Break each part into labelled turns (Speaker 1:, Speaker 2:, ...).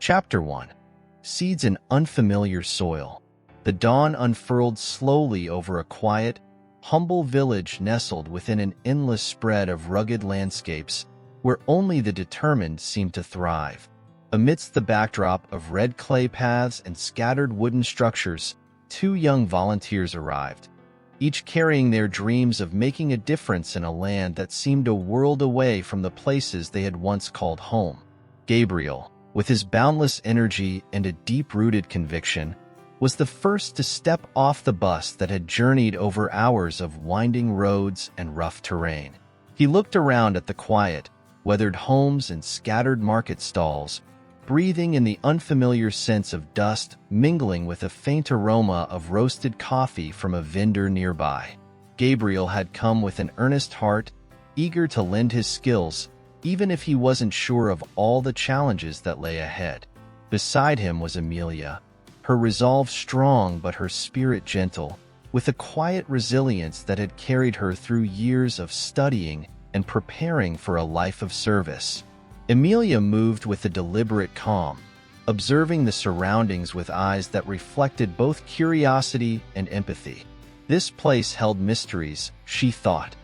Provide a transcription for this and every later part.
Speaker 1: Chapter 1. Seeds in Unfamiliar Soil. The dawn unfurled slowly over a quiet, humble village nestled within an endless spread of rugged landscapes where only the determined seemed to thrive. Amidst the backdrop of red clay paths and scattered wooden structures, 2 young volunteers arrived, each carrying their dreams of making a difference in a land that seemed a world away from the places they had once called home. Gabriel, with his boundless energy and a deep-rooted conviction, was the first to step off the bus that had journeyed over hours of winding roads and rough terrain. He looked around at the quiet, weathered homes and scattered market stalls, breathing in the unfamiliar sense of dust mingling with a faint aroma of roasted coffee from a vendor nearby. Gabriel had come with an earnest heart, eager to lend his skills, even if he wasn't sure of all the challenges that lay ahead. Beside him was Amelia, her resolve strong but her spirit gentle, with a quiet resilience that had carried her through years of studying and preparing for a life of service. Amelia moved with a deliberate calm, observing the surroundings with eyes that reflected both curiosity and empathy. This place held mysteries, she thought,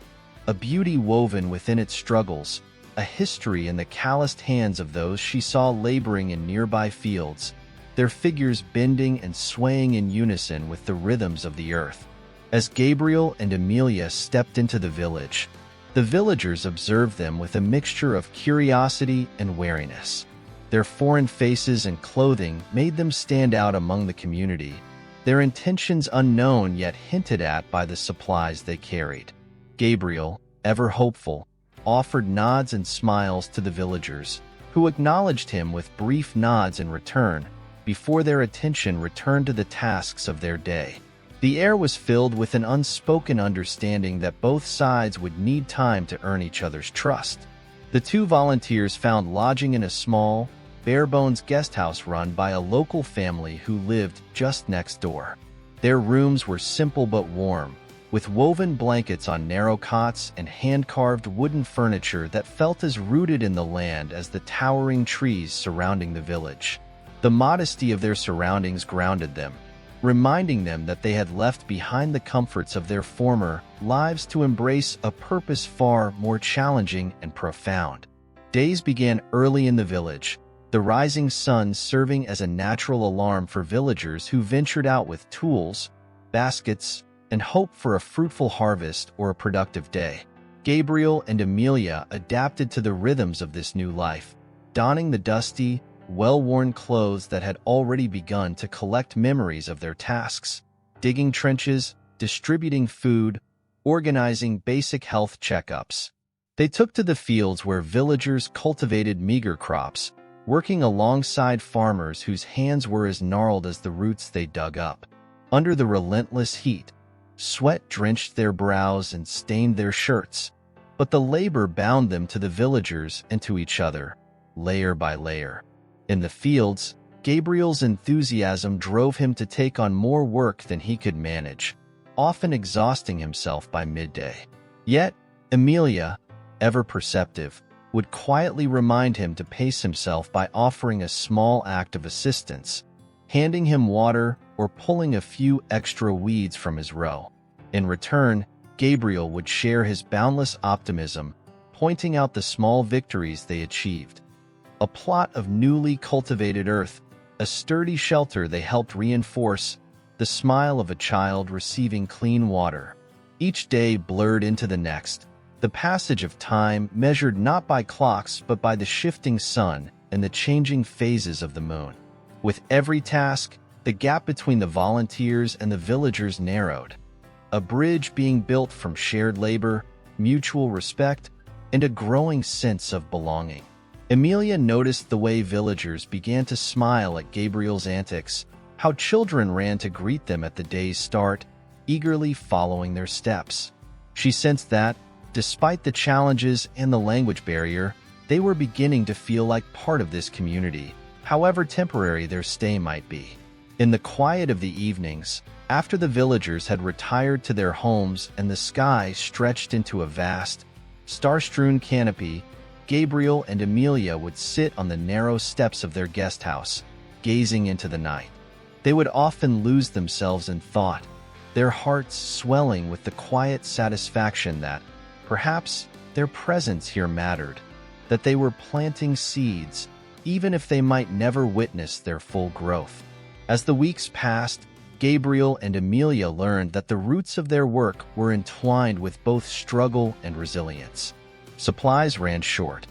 Speaker 1: a beauty woven within its struggles, a history in the calloused hands of those she saw laboring in nearby fields, their figures bending and swaying in unison with the rhythms of the earth. As Gabriel and Amelia stepped into the village, the villagers observed them with a mixture of curiosity and wariness. Their foreign faces and clothing made them stand out among the community, their intentions unknown yet hinted at by the supplies they carried. Gabriel, ever hopeful, offered nods and smiles to the villagers, who acknowledged him with brief nods in return before their attention returned to the tasks of their day. The air was filled with an unspoken understanding that both sides would need time to earn each other's trust. The 2 volunteers found lodging in a small, bare-bones guest house run by a local family who lived just next door. Their rooms were simple but warm, with woven blankets on narrow cots and hand-carved wooden furniture that felt as rooted in the land as the towering trees surrounding the village. The modesty of their surroundings grounded them, reminding them that they had left behind the comforts of their former lives to embrace a purpose far more challenging and profound. Days began early in the village, the rising sun serving as a natural alarm for villagers who ventured out with tools, baskets, and hope for a fruitful harvest or a productive day. Gabriel and Amelia adapted to the rhythms of this new life, donning the dusty, well-worn clothes that had already begun to collect memories of their tasks, digging trenches, distributing food, organizing basic health checkups. They took to the fields where villagers cultivated meager crops, working alongside farmers whose hands were as gnarled as the roots they dug up. Under the relentless heat, sweat drenched their brows and stained their shirts, but the labor bound them to the villagers and to each other, layer by layer. In the fields, Gabriel's enthusiasm drove him to take on more work than he could manage, often exhausting himself by midday. Yet, Amelia, ever perceptive, would quietly remind him to pace himself by offering a small act of assistance, handing him water or pulling a few extra weeds from his row. In return, Gabriel would share his boundless optimism, pointing out the small victories they achieved. A plot of newly cultivated earth, a sturdy shelter they helped reinforce, the smile of a child receiving clean water. Each day blurred into the next, the passage of time measured not by clocks but by the shifting sun and the changing phases of the moon. With every task, the gap between the volunteers and the villagers narrowed, a bridge being built from shared labor, mutual respect, and a growing sense of belonging. Amelia noticed the way villagers began to smile at Gabriel's antics, how children ran to greet them at the day's start, eagerly following their steps. She sensed that, despite the challenges and the language barrier, they were beginning to feel like part of this community, however temporary their stay might be. In the quiet of the evenings, after the villagers had retired to their homes and the sky stretched into a vast, star-strewn canopy, Gabriel and Amelia would sit on the narrow steps of their guest house, gazing into the night. They would often lose themselves in thought, their hearts swelling with the quiet satisfaction that, perhaps, their presence here mattered, that they were planting seeds, even if they might never witness their full growth. As the weeks passed, Gabriel and Amelia learned that the roots of their work were entwined with both struggle and resilience. Supplies ran short.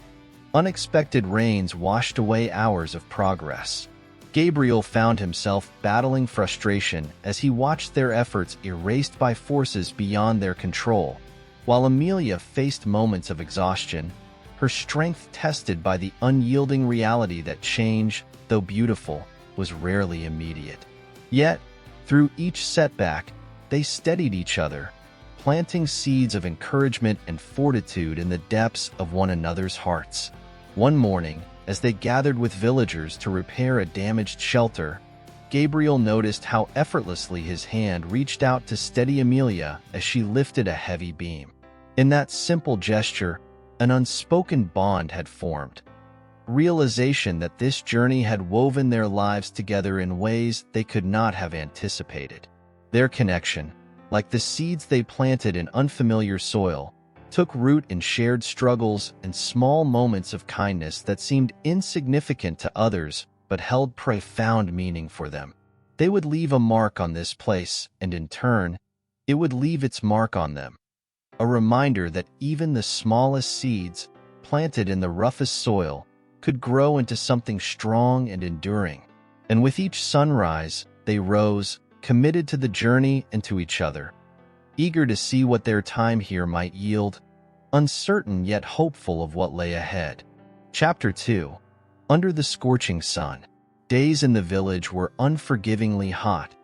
Speaker 1: Unexpected rains washed away hours of progress. Gabriel found himself battling frustration as he watched their efforts erased by forces beyond their control, while Amelia faced moments of exhaustion, her strength tested by the unyielding reality that change, though beautiful, was rarely immediate. Yet, through each setback, they steadied each other, planting seeds of encouragement and fortitude in the depths of one another's hearts. One morning, as they gathered with villagers to repair a damaged shelter, Gabriel noticed how effortlessly his hand reached out to steady Amelia as she lifted a heavy beam. In that simple gesture, an unspoken bond had formed. Realization that this journey had woven their lives together in ways they could not have anticipated. Their connection, like the seeds they planted in unfamiliar soil, took root in shared struggles and small moments of kindness that seemed insignificant to others but held profound meaning for them. They would leave a mark on this place, and in turn, it would leave its mark on them. A reminder that even the smallest seeds, planted in the roughest soil, could grow into something strong and enduring. And with each sunrise, they rose, committed to the journey and to each other, eager to see what their time here might yield, uncertain yet hopeful of what lay ahead. Chapter 2. Under the scorching sun. Days in the village were unforgivingly hot,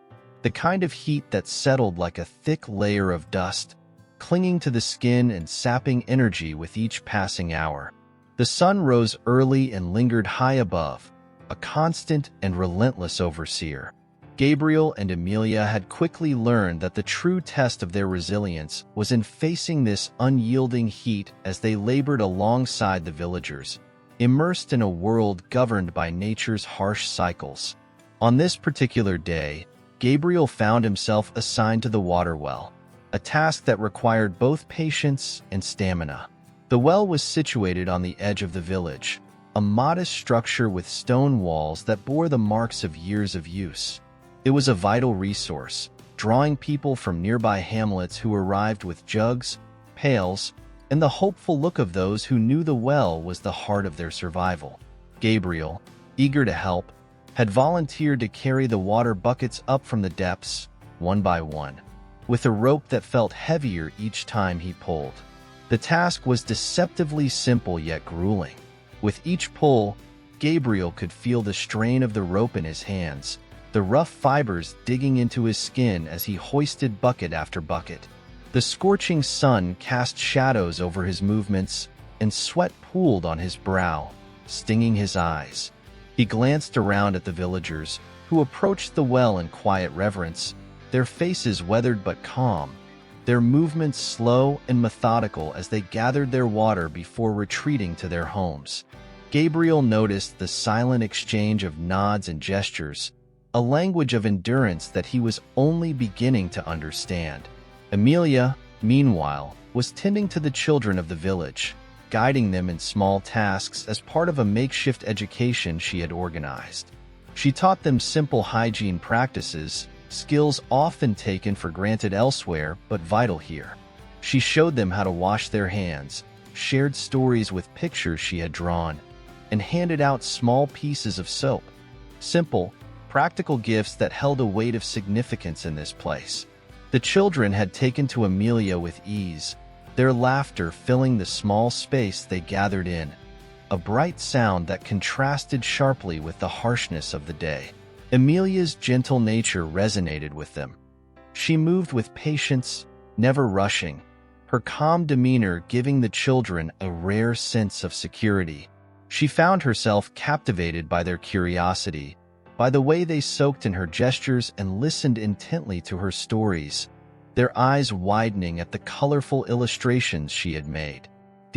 Speaker 1: the kind of heat that settled like a thick layer of dust, clinging to the skin and sapping energy with each passing hour. The sun rose early and lingered high above, a constant and relentless overseer. Gabriel and Amelia had quickly learned that the true test of their resilience was in facing this unyielding heat as they labored alongside the villagers, immersed in a world governed by nature's harsh cycles. On this particular day, Gabriel found himself assigned to the water well, a task that required both patience and stamina. The well was situated on the edge of the village, a modest structure with stone walls that bore the marks of years of use. It was a vital resource, drawing people from nearby hamlets who arrived with jugs, pails, and the hopeful look of those who knew the well was the heart of their survival. Gabriel, eager to help, had volunteered to carry the water buckets up from the depths, one by one, with a rope that felt heavier each time he pulled. The task was deceptively simple yet grueling. With each pull, Gabriel could feel the strain of the rope in his hands, the rough fibers digging into his skin as he hoisted bucket after bucket. The scorching sun cast shadows over his movements, and sweat pooled on his brow, stinging his eyes. He glanced around at the villagers, who approached the well in quiet reverence, their faces weathered but calm, their movements slow and methodical as they gathered their water before retreating to their homes. Gabriel noticed the silent exchange of nods and gestures, a language of endurance that he was only beginning to understand. Amelia, meanwhile, was tending to the children of the village, guiding them in small tasks as part of a makeshift education she had organized. She taught them simple hygiene practices, skills often taken for granted elsewhere but vital here. She showed them how to wash their hands, shared stories with pictures she had drawn, and handed out small pieces of soap. Simple, practical gifts that held a weight of significance in this place. The children had taken to Amelia with ease, their laughter filling the small space they gathered in, a bright sound that contrasted sharply with the harshness of the day. Amelia's gentle nature resonated with them. She moved with patience, never rushing, her calm demeanor giving the children a rare sense of security. She found herself captivated by their curiosity, by the way they soaked in her gestures and listened intently to her stories, their eyes widening at the colorful illustrations she had made.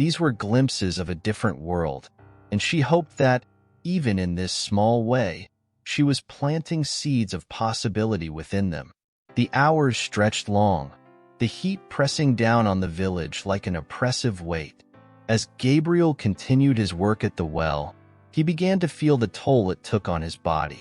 Speaker 1: These were glimpses of a different world, and she hoped that, even in this small way, she was planting seeds of possibility within them. The hours stretched long, the heat pressing down on the village like an oppressive weight. As Gabriel continued his work at the well, he began to feel the toll it took on his body.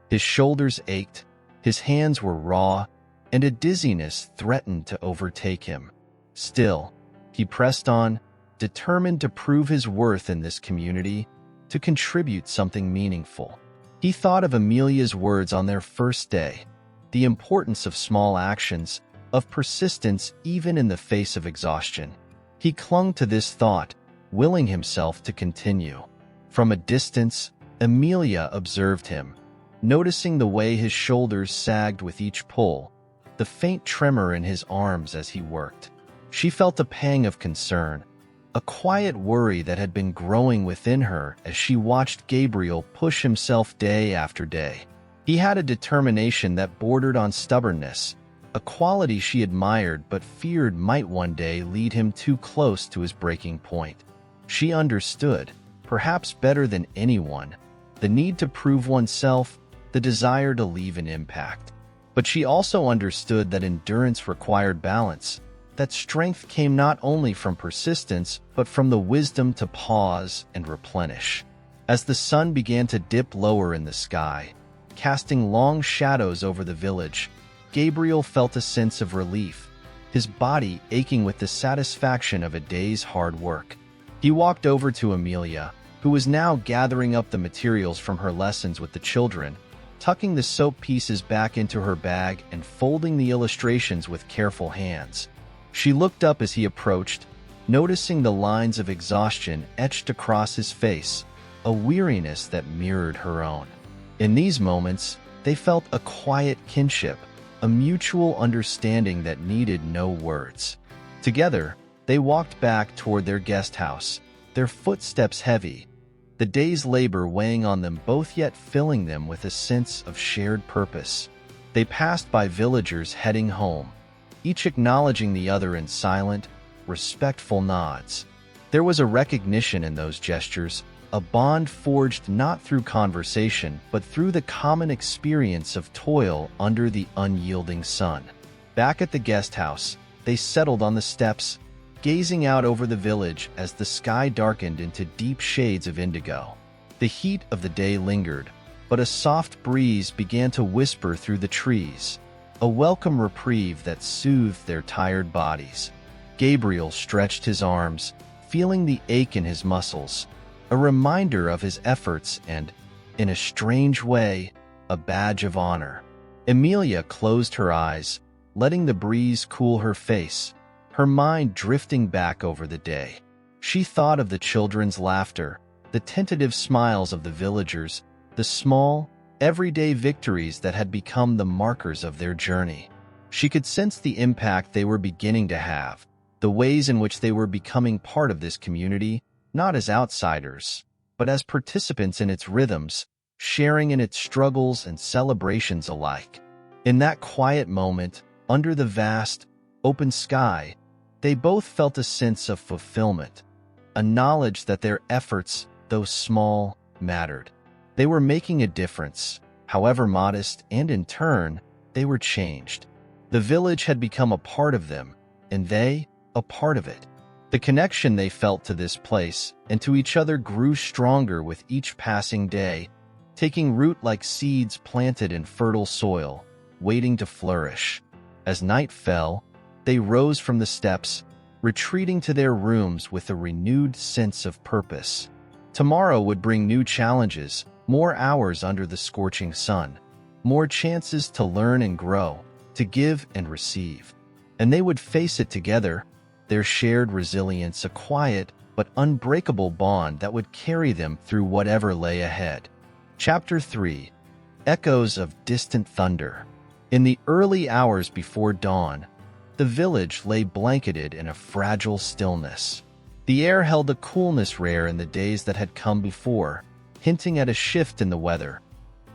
Speaker 1: His shoulders ached, his hands were raw, and a dizziness threatened to overtake him. Still, he pressed on, determined to prove his worth in this community, to contribute something meaningful. He thought of Amelia's words on their first day, the importance of small actions, of persistence even in the face of exhaustion. He clung to this thought, willing himself to continue. From a distance, Amelia observed him, noticing the way his shoulders sagged with each pull, the faint tremor in his arms as he worked. She felt a pang of concern, a quiet worry that had been growing within her as she watched Gabriel push himself day after day. He had a determination that bordered on stubbornness, a quality she admired but feared might one day lead him too close to his breaking point. She understood, perhaps better than anyone, the need to prove oneself, the desire to leave an impact. But she also understood that endurance required balance, that strength came not only from persistence, but from the wisdom to pause and replenish. As the sun began to dip lower in the sky, casting long shadows over the village, Gabriel felt a sense of relief, his body aching with the satisfaction of a day's hard work. He walked over to Amelia, who was now gathering up the materials from her lessons with the children, tucking the soap pieces back into her bag and folding the illustrations with careful hands. She looked up as he approached, noticing the lines of exhaustion etched across his face, a weariness that mirrored her own. In these moments, they felt a quiet kinship, a mutual understanding that needed no words. Together, they walked back toward their guest house, their footsteps heavy, the day's labor weighing on them both yet filling them with a sense of shared purpose. They passed by villagers heading home, each acknowledging the other in silent, respectful nods. There was a recognition in those gestures, a bond forged not through conversation but through the common experience of toil under the unyielding sun. Back at the guest house, they settled on the steps, gazing out over the village as the sky darkened into deep shades of indigo. The heat of the day lingered, but a soft breeze began to whisper through the trees, a welcome reprieve that soothed their tired bodies. Gabriel stretched his arms, feeling the ache in his muscles, a reminder of his efforts and, in a strange way, a badge of honor. Amelia closed her eyes, letting the breeze cool her face, her mind drifting back over the day. She thought of the children's laughter, the tentative smiles of the villagers, the small, everyday victories that had become the markers of their journey. She could sense the impact they were beginning to have, the ways in which they were becoming part of this community, not as outsiders, but as participants in its rhythms, sharing in its struggles and celebrations alike. In that quiet moment, under the vast, open sky, they both felt a sense of fulfillment, a knowledge that their efforts, though small, mattered. They were making a difference, however modest, and in turn, they were changed. The village had become a part of them, and they, a part of it. The connection they felt to this place and to each other grew stronger with each passing day, taking root like seeds planted in fertile soil, waiting to flourish. As night fell, they rose from the steps, retreating to their rooms with a renewed sense of purpose. Tomorrow would bring new challenges, more hours under the scorching sun, more chances to learn and grow, to give and receive. And they would face it together, their shared resilience a quiet but unbreakable bond that would carry them through whatever lay ahead. Chapter 3. Echoes of Distant Thunder. In the early hours before dawn, the village lay blanketed in a fragile stillness. The air held a coolness rare in the days that had come before, hinting at a shift in the weather,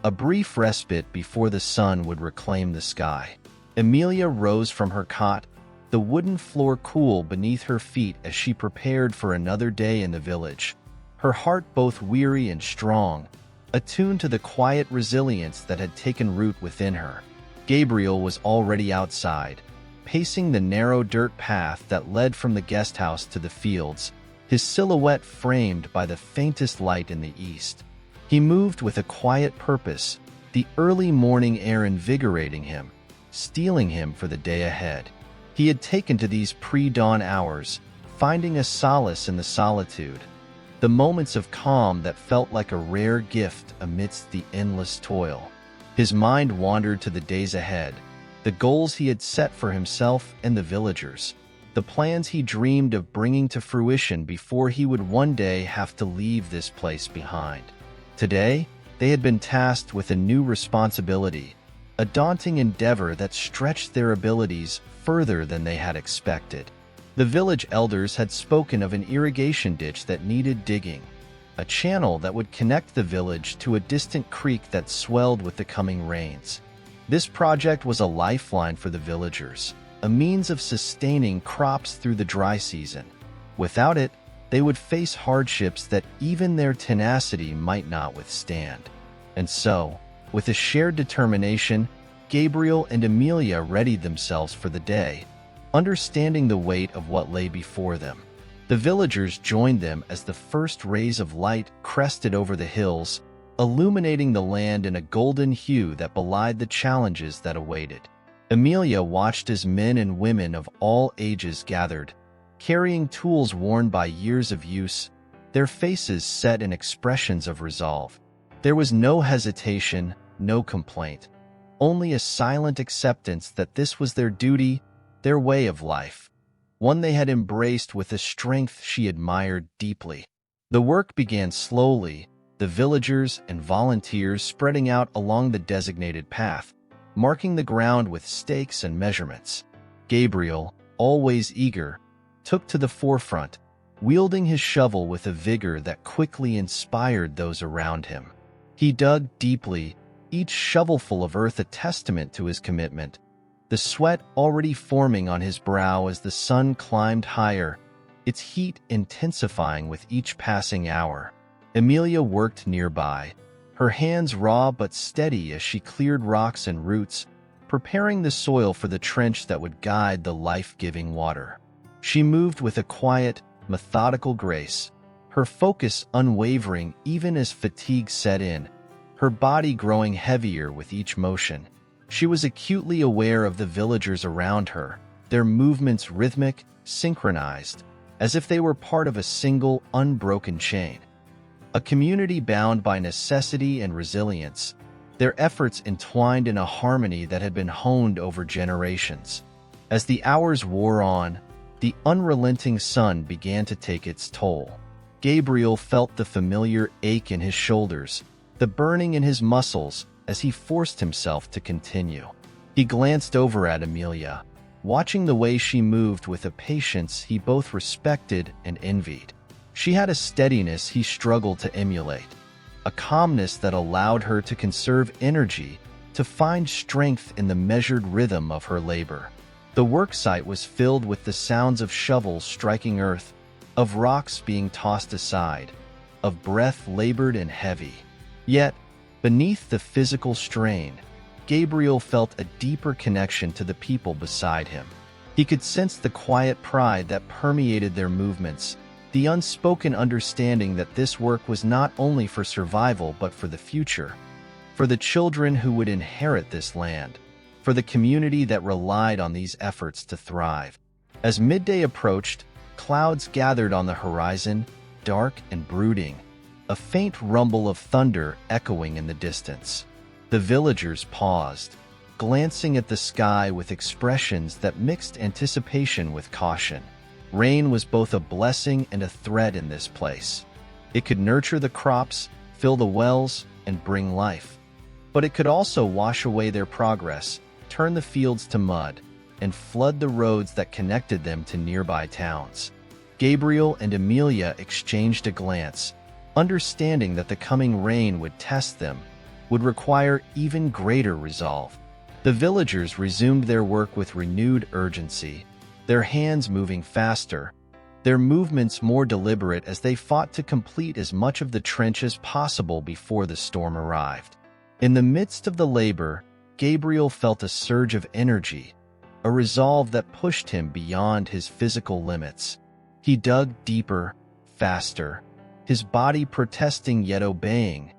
Speaker 1: a brief respite before the sun would reclaim the sky. Amelia rose from her cot, the wooden floor cool beneath her feet as she prepared for another day in the village. Her heart both weary and strong, attuned to the quiet resilience that had taken root within her. Gabriel was already outside, pacing the narrow dirt path that led from the guest house to the fields, his silhouette framed by the faintest light in the east. He moved with a quiet purpose, the early morning air invigorating him, steeling him for the day ahead. He had taken to these pre-dawn hours, finding a solace in the solitude, the moments of calm that felt like a rare gift amidst the endless toil. His mind wandered to the days ahead, the goals he had set for himself and the villagers, the plans he dreamed of bringing to fruition before he would one day have to leave this place behind. Today, they had been tasked with a new responsibility, a daunting endeavor that stretched their abilities further than they had expected. The village elders had spoken of an irrigation ditch that needed digging, a channel that would connect the village to a distant creek that swelled with the coming rains. This project was a lifeline for the villagers, a means of sustaining crops through the dry season. Without it, they would face hardships that even their tenacity might not withstand. And so, with a shared determination, Gabriel and Amelia readied themselves for the day, understanding the weight of what lay before them. The villagers joined them as the first rays of light crested over the hills, illuminating the land in a golden hue that belied the challenges that awaited. Amelia watched as men and women of all ages gathered, carrying tools worn by years of use, their faces set in expressions of resolve. There was no hesitation, no complaint, only a silent acceptance that this was their duty, their way of life, one they had embraced with a strength she admired deeply. The work began slowly, the villagers and volunteers spreading out along the designated path, marking the ground with stakes and measurements. Gabriel, always eager, took to the forefront, wielding his shovel with a vigor that quickly inspired those around him. He dug deeply, each shovelful of earth a testament to his commitment, the sweat already forming on his brow as the sun climbed higher, its heat intensifying with each passing hour. Amelia worked nearby, her hands raw but steady as she cleared rocks and roots, preparing the soil for the trench that would guide the life-giving water. She moved with a quiet, methodical grace, her focus unwavering even as fatigue set in, her body growing heavier with each motion. She was acutely aware of the villagers around her, their movements rhythmic, synchronized, as if they were part of a single, unbroken chain. A community bound by necessity and resilience, their efforts entwined in a harmony that had been honed over generations. As the hours wore on, the unrelenting sun began to take its toll. Gabriel felt the familiar ache in his shoulders, the burning in his muscles as he forced himself to continue. He glanced over at Amelia, watching the way she moved with a patience he both respected and envied. She had a steadiness he struggled to emulate, a calmness that allowed her to conserve energy, to find strength in the measured rhythm of her labor. The worksite was filled with the sounds of shovels striking earth, of rocks being tossed aside, of breath labored and heavy. Yet, beneath the physical strain, Gabriel felt a deeper connection to the people beside him. He could sense the quiet pride that permeated their movements, the unspoken understanding that this work was not only for survival but for the future, for the children who would inherit this land, for the community that relied on these efforts to thrive. As midday approached, clouds gathered on the horizon, dark and brooding, a faint rumble of thunder echoing in the distance. The villagers paused, glancing at the sky with expressions that mixed anticipation with caution. Rain was both a blessing and a threat in this place. It could nurture the crops, fill the wells, and bring life. But it could also wash away their progress, turn the fields to mud, and flood the roads that connected them to nearby towns. Gabriel and Amelia exchanged a glance, understanding that the coming rain would test them, would require even greater resolve. The villagers resumed their work with renewed urgency, their hands moving faster, their movements more deliberate as they fought to complete as much of the trench as possible before the storm arrived. In the midst of the labor, Gabriel felt a surge of energy, a resolve that pushed him beyond his physical limits. He dug deeper, faster, his body protesting yet obeying,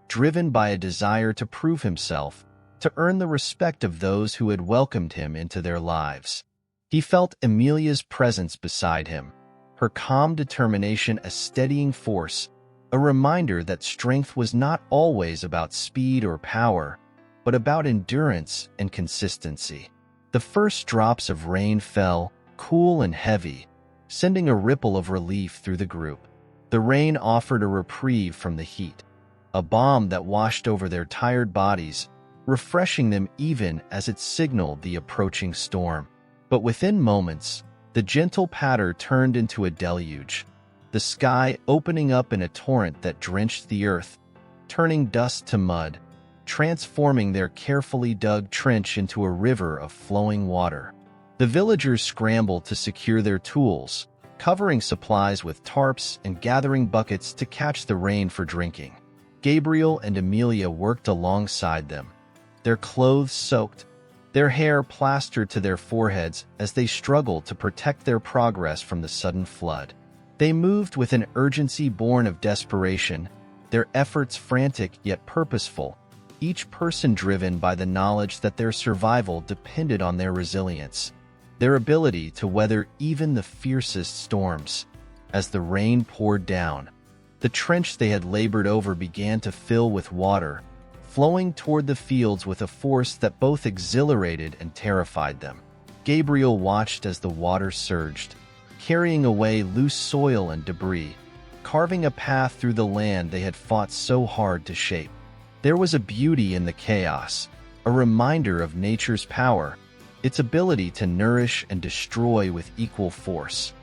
Speaker 1: driven by a desire to prove himself, to earn the respect of those who had welcomed him into their lives. He felt Emilia's presence beside him, her calm determination a steadying force, a reminder that strength was not always about speed or power, but about endurance and consistency. The first drops of rain fell, cool and heavy, sending a ripple of relief through the group. The rain offered a reprieve from the heat, a balm that washed over their tired bodies, refreshing them even as it signaled the approaching storm. But within moments, the gentle patter turned into a deluge, the sky opening up in a torrent that drenched the earth, turning dust to mud, transforming their carefully dug trench into a river of flowing water. The villagers scrambled to secure their tools, covering supplies with tarps and gathering buckets to catch the rain for drinking. Gabriel and Emilia worked alongside them, their clothes soaked, their hair plastered to their foreheads as they struggled to protect their progress from the sudden flood. They moved with an urgency born of desperation, their efforts frantic yet purposeful, each person driven by the knowledge that their survival depended on their resilience, their ability to weather even the fiercest storms. As the rain poured down, the trench they had labored over began to fill with water, flowing toward the fields with a force that both exhilarated and terrified them. Gabriel watched as the water surged, carrying away loose soil and debris, carving a path through the land they had fought so hard to shape. There was a beauty in the chaos, a reminder of nature's power, its ability to nourish and destroy with equal force.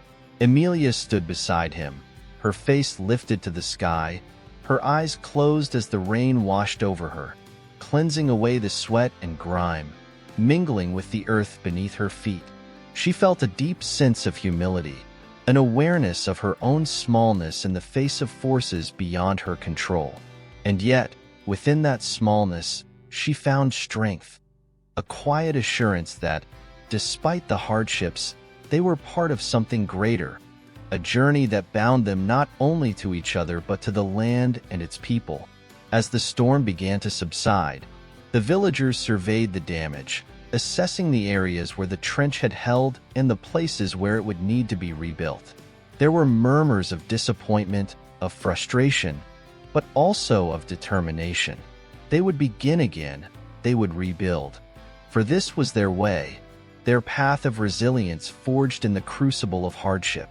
Speaker 1: Emilia stood beside him, her face lifted to the sky, her eyes closed as the rain washed over her, cleansing away the sweat and grime, mingling with the earth beneath her feet. She felt a deep sense of humility, an awareness of her own smallness in the face of forces beyond her control. And yet, within that smallness, she found strength, a quiet assurance that, despite the hardships, they were part of something greater, a journey that bound them not only to each other but to the land and its people. As the storm began to subside, the villagers surveyed the damage, assessing the areas where the trench had held and the places where it would need to be rebuilt. There were murmurs of disappointment, of frustration, but also of determination. They would begin again, they would rebuild. For this was their way, their path of resilience forged in the crucible of hardship.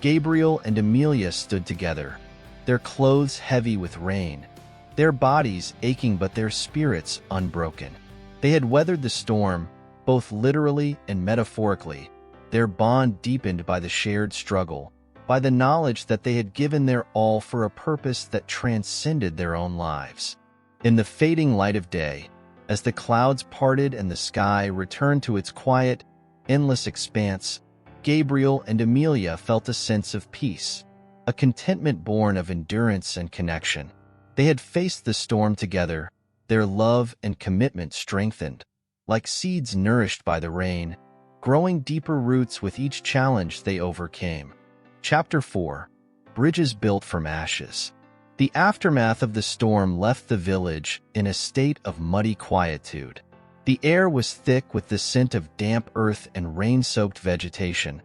Speaker 1: Gabriel and Emilia stood together, their clothes heavy with rain, their bodies aching but their spirits unbroken. They had weathered the storm, both literally and metaphorically, their bond deepened by the shared struggle, by the knowledge that they had given their all for a purpose that transcended their own lives. In the fading light of day, as the clouds parted and the sky returned to its quiet, endless expanse, Gabriel and Emilia felt a sense of peace, a contentment born of endurance and connection. They had faced the storm together, their love and commitment strengthened, like seeds nourished by the rain, growing deeper roots with each challenge they overcame. Chapter 4: Bridges Built from Ashes. The aftermath of the storm left the village in a state of muddy quietude. The air was thick with the scent of damp earth and rain-soaked vegetation,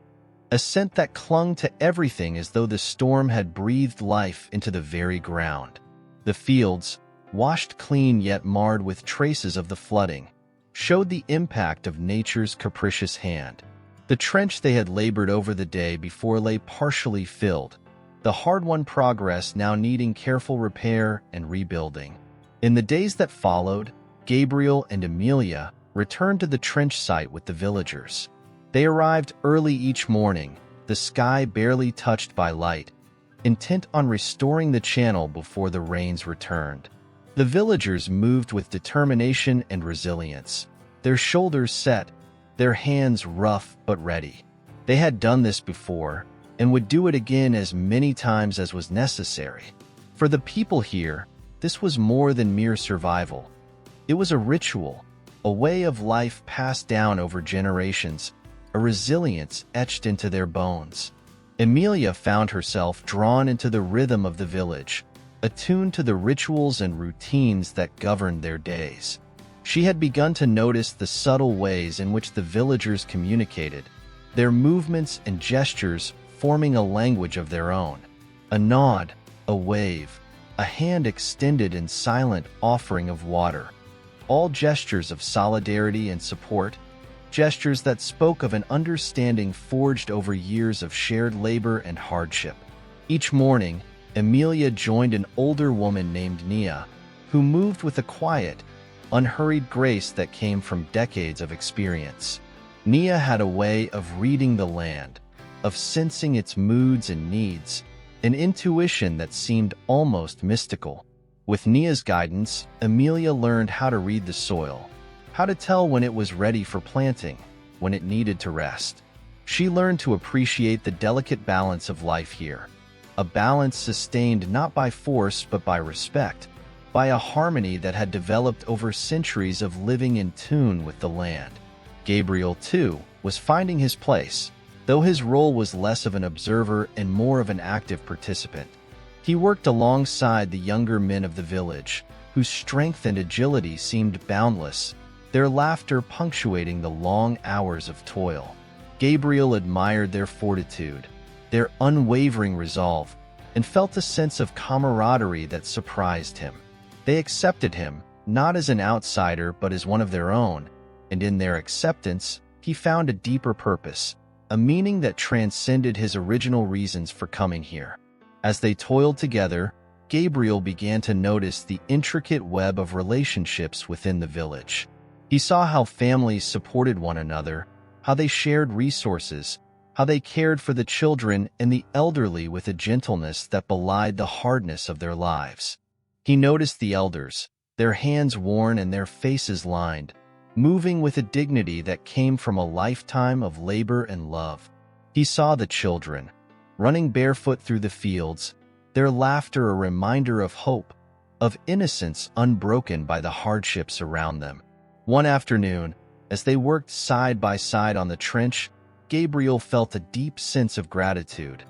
Speaker 1: a scent that clung to everything as though the storm had breathed life into the very ground. The fields, washed clean yet marred with traces of the flooding, showed the impact of nature's capricious hand. The trench they had labored over the day before lay partially filled, the hard-won progress now needing careful repair and rebuilding. In the days that followed, Gabriel and Emilia returned to the trench site with the villagers. They arrived early each morning, the sky barely touched by light, intent on restoring the channel before the rains returned. The villagers moved with determination and resilience, their shoulders set, their hands rough but ready. They had done this before, and would do it again as many times as was necessary. For the people here, this was more than mere survival. It was a ritual, a way of life passed down over generations, a resilience etched into their bones. Emilia found herself drawn into the rhythm of the village, attuned to the rituals and routines that governed their days. She had begun to notice the subtle ways in which the villagers communicated, their movements and gestures forming a language of their own. A nod, a wave, a hand extended in silent offering of water. All gestures of solidarity and support, gestures that spoke of an understanding forged over years of shared labor and hardship. Each morning, Emilia joined an older woman named Nia, who moved with a quiet, unhurried grace that came from decades of experience. Nia had a way of reading the land, of sensing its moods and needs, an intuition that seemed almost mystical. With Nia's guidance, Emilia learned how to read the soil, how to tell when it was ready for planting, when it needed to rest. She learned to appreciate the delicate balance of life here, a balance sustained not by force but by respect, by a harmony that had developed over centuries of living in tune with the land. Gabriel, too, was finding his place, though his role was less of an observer and more of an active participant. He worked alongside the younger men of the village, whose strength and agility seemed boundless, their laughter punctuating the long hours of toil. Gabriel admired their fortitude, their unwavering resolve, and felt a sense of camaraderie that surprised him. They accepted him, not as an outsider but as one of their own, and in their acceptance, he found a deeper purpose, a meaning that transcended his original reasons for coming here. As they toiled together, Gabriel began to notice the intricate web of relationships within the village. He saw how families supported one another, how they shared resources, how they cared for the children and the elderly with a gentleness that belied the hardness of their lives. He noticed the elders, their hands worn and their faces lined, moving with a dignity that came from a lifetime of labor and love. He saw the children, running barefoot through the fields, their laughter a reminder of hope, of innocence unbroken by the hardships around them. One afternoon, as they worked side by side on the trench, Gabriel felt a deep sense of gratitude,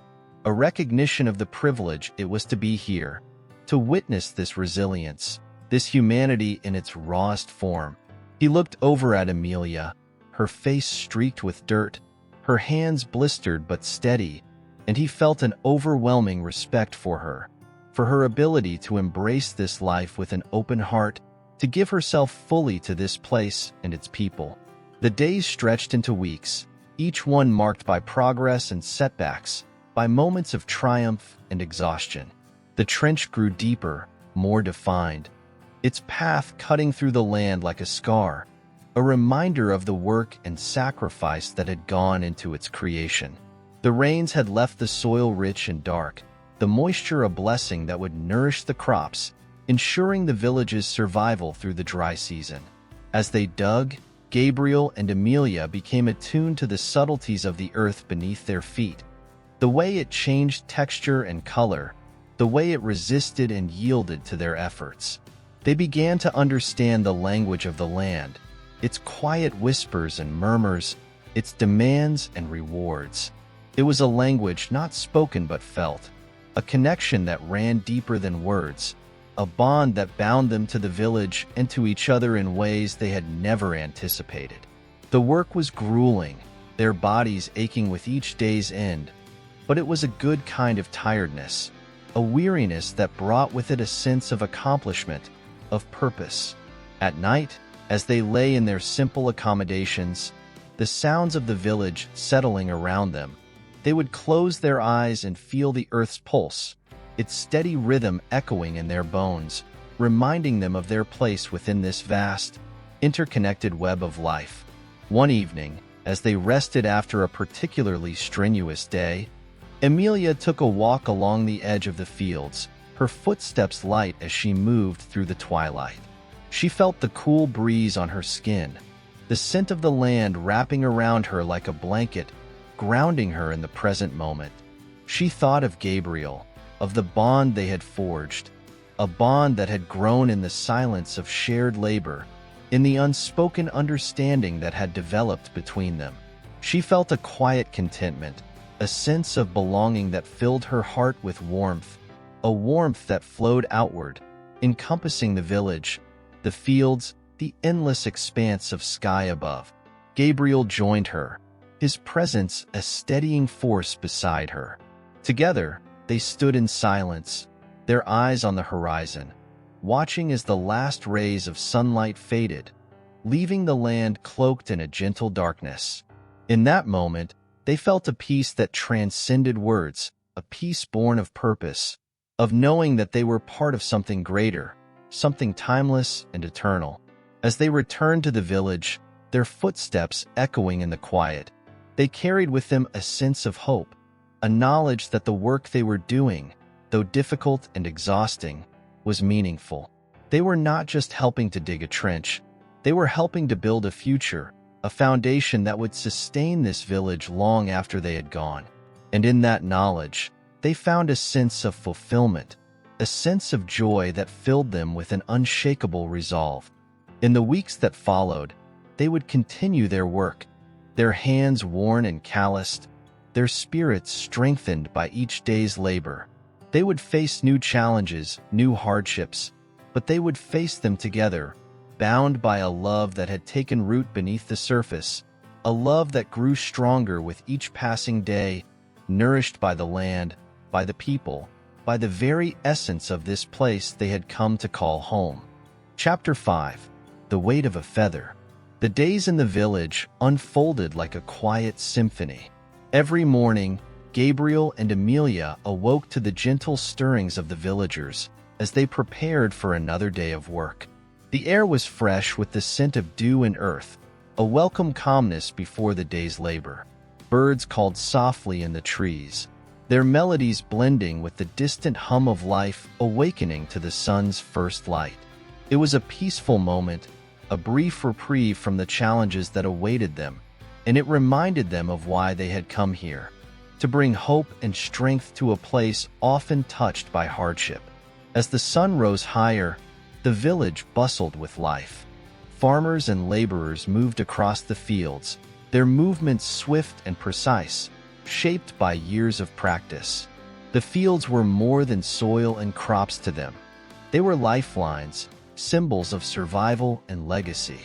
Speaker 1: a recognition of the privilege it was to be here, to witness this resilience, this humanity in its rawest form. He looked over at Emilia, her face streaked with dirt, her hands blistered but steady, and he felt an overwhelming respect for her ability to embrace this life with an open heart, to give herself fully to this place and its people. The days stretched into weeks, each one marked by progress and setbacks, by moments of triumph and exhaustion. The trench grew deeper, more defined, its path cutting through the land like a scar, a reminder of the work and sacrifice that had gone into its creation. The rains had left the soil rich and dark, the moisture a blessing that would nourish the crops, ensuring the village's survival through the dry season. As they dug, Gabriel and Emilia became attuned to the subtleties of the earth beneath their feet, the way it changed texture and color, the way it resisted and yielded to their efforts. They began to understand the language of the land, its quiet whispers and murmurs, its demands and rewards. It was a language not spoken but felt, a connection that ran deeper than words, a bond that bound them to the village and to each other in ways they had never anticipated. The work was grueling, their bodies aching with each day's end, but it was a good kind of tiredness, a weariness that brought with it a sense of accomplishment, of purpose. At night, as they lay in their simple accommodations, the sounds of the village settling around them, they would close their eyes and feel the earth's pulse, its steady rhythm echoing in their bones, reminding them of their place within this vast, interconnected web of life. One evening, as they rested after a particularly strenuous day, Emilia took a walk along the edge of the fields, her footsteps light as she moved through the twilight. She felt the cool breeze on her skin, the scent of the land wrapping around her like a blanket, grounding her in the present moment. She thought of Gabriel, of the bond they had forged, a bond that had grown in the silence of shared labor, in the unspoken understanding that had developed between them. She felt a quiet contentment, a sense of belonging that filled her heart with warmth, a warmth that flowed outward, encompassing the village, the fields, the endless expanse of sky above. Gabriel joined her, his presence a steadying force beside her. Together, they stood in silence, their eyes on the horizon, watching as the last rays of sunlight faded, leaving the land cloaked in a gentle darkness. In that moment, they felt a peace that transcended words, a peace born of purpose, of knowing that they were part of something greater, something timeless and eternal. As they returned to the village, their footsteps echoing in the quiet, they carried with them a sense of hope, a knowledge that the work they were doing, though difficult and exhausting, was meaningful. They were not just helping to dig a trench, they were helping to build a future, a foundation that would sustain this village long after they had gone. And in that knowledge, they found a sense of fulfillment, a sense of joy that filled them with an unshakable resolve. In the weeks that followed, they would continue their work, their hands worn and calloused, their spirits strengthened by each day's labor. They would face new challenges, new hardships, but they would face them together, bound by a love that had taken root beneath the surface, a love that grew stronger with each passing day, nourished by the land, by the people, by the very essence of this place they had come to call home. Chapter 5. The Weight of a Feather. The days in the village unfolded like a quiet symphony. Every morning, Gabriel and Amelia awoke to the gentle stirrings of the villagers as they prepared for another day of work. The air was fresh with the scent of dew and earth, a welcome calmness before the day's labor. Birds called softly in the trees, their melodies blending with the distant hum of life awakening to the sun's first light. It was a peaceful moment, a brief reprieve from the challenges that awaited them, and it reminded them of why they had come here, to bring hope and strength to a place often touched by hardship. As the sun rose higher, the village bustled with life. Farmers and laborers moved across the fields, their movements swift and precise, shaped by years of practice. The fields were more than soil and crops to them. They were lifelines, symbols of survival and legacy.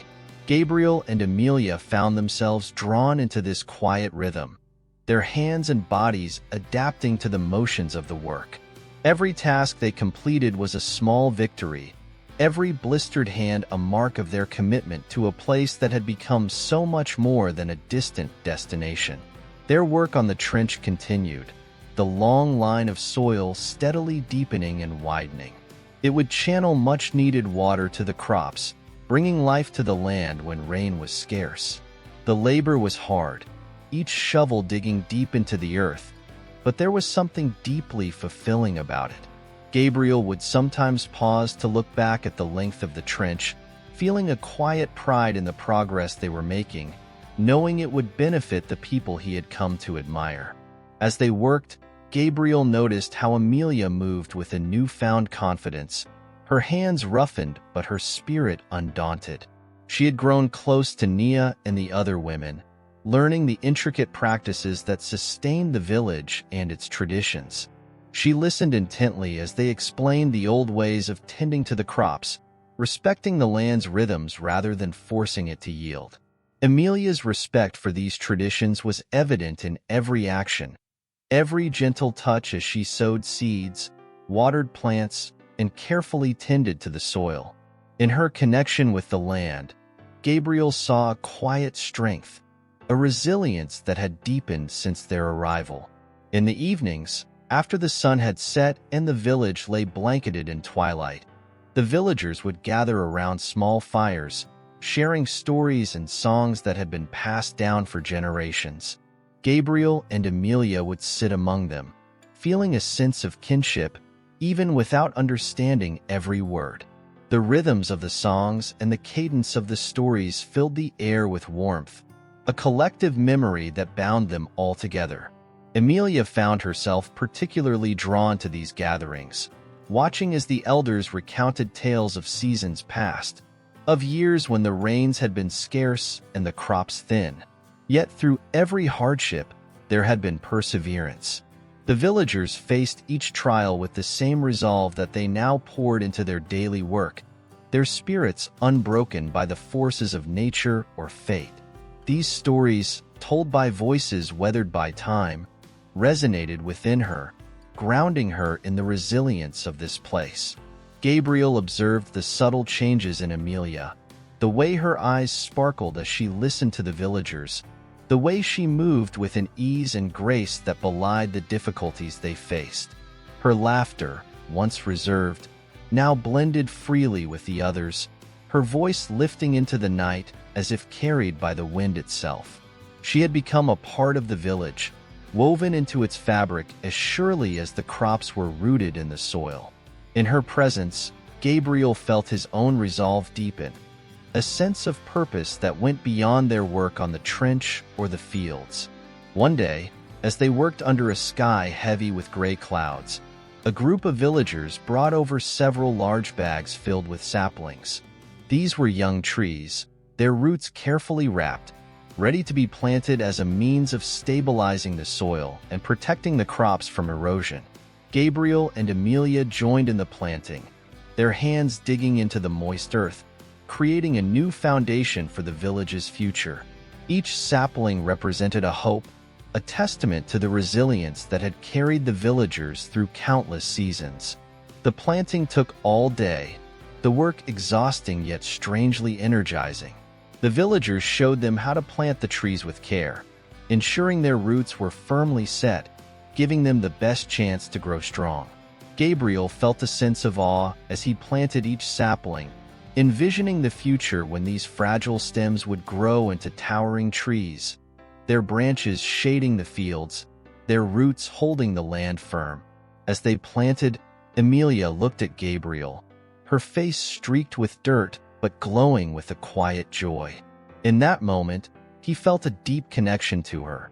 Speaker 1: Gabriel and Amelia found themselves drawn into this quiet rhythm, their hands and bodies adapting to the motions of the work. Every task they completed was a small victory, every blistered hand a mark of their commitment to a place that had become so much more than a distant destination. Their work on the trench continued, the long line of soil steadily deepening and widening. It would channel much-needed water to the crops, bringing life to the land when rain was scarce. The labor was hard, each shovel digging deep into the earth, but there was something deeply fulfilling about it. Gabriel would sometimes pause to look back at the length of the trench, feeling a quiet pride in the progress they were making, knowing it would benefit the people he had come to admire. As they worked, Gabriel noticed how Amelia moved with a newfound confidence, her hands roughened but her spirit undaunted. She had grown close to Nia and the other women, learning the intricate practices that sustained the village and its traditions. She listened intently as they explained the old ways of tending to the crops, respecting the land's rhythms rather than forcing it to yield. Amelia's respect for these traditions was evident in every action, every gentle touch as she sowed seeds, watered plants, and carefully tended to the soil. In her connection with the land, Gabriel saw a quiet strength, a resilience that had deepened since their arrival. In the evenings, after the sun had set and the village lay blanketed in twilight, the villagers would gather around small fires, sharing stories and songs that had been passed down for generations. Gabriel and Amelia would sit among them, feeling a sense of kinship, even without understanding every word. The rhythms of the songs and the cadence of the stories filled the air with warmth, a collective memory that bound them all together. Amelia found herself particularly drawn to these gatherings, watching as the elders recounted tales of seasons past, of years when the rains had been scarce and the crops thin. Yet through every hardship, there had been perseverance. The villagers faced each trial with the same resolve that they now poured into their daily work, their spirits unbroken by the forces of nature or fate. These stories, told by voices weathered by time, resonated within her, grounding her in the resilience of this place. Gabriel observed the subtle changes in Amelia, the way her eyes sparkled as she listened to the villagers, the way she moved with an ease and grace that belied the difficulties they faced. Her laughter, once reserved, now blended freely with the others, her voice lifting into the night as if carried by the wind itself. She had become a part of the village, woven into its fabric as surely as the crops were rooted in the soil. In her presence, Gabriel felt his own resolve deepen, a sense of purpose that went beyond their work on the trench or the fields. One day, as they worked under a sky heavy with gray clouds, a group of villagers brought over several large bags filled with saplings. These were young trees, their roots carefully wrapped, ready to be planted as a means of stabilizing the soil and protecting the crops from erosion. Gabriel and Amelia joined in the planting, their hands digging into the moist earth, creating a new foundation for the village's future. Each sapling represented a hope, a testament to the resilience that had carried the villagers through countless seasons. The planting took all day, the work exhausting yet strangely energizing. The villagers showed them how to plant the trees with care, ensuring their roots were firmly set, giving them the best chance to grow strong. Gabriel felt a sense of awe as he planted each sapling, envisioning the future when these fragile stems would grow into towering trees, their branches shading the fields, their roots holding the land firm. As they planted, Amelia looked at Gabriel, her face streaked with dirt but glowing with a quiet joy. In that moment, he felt a deep connection to her,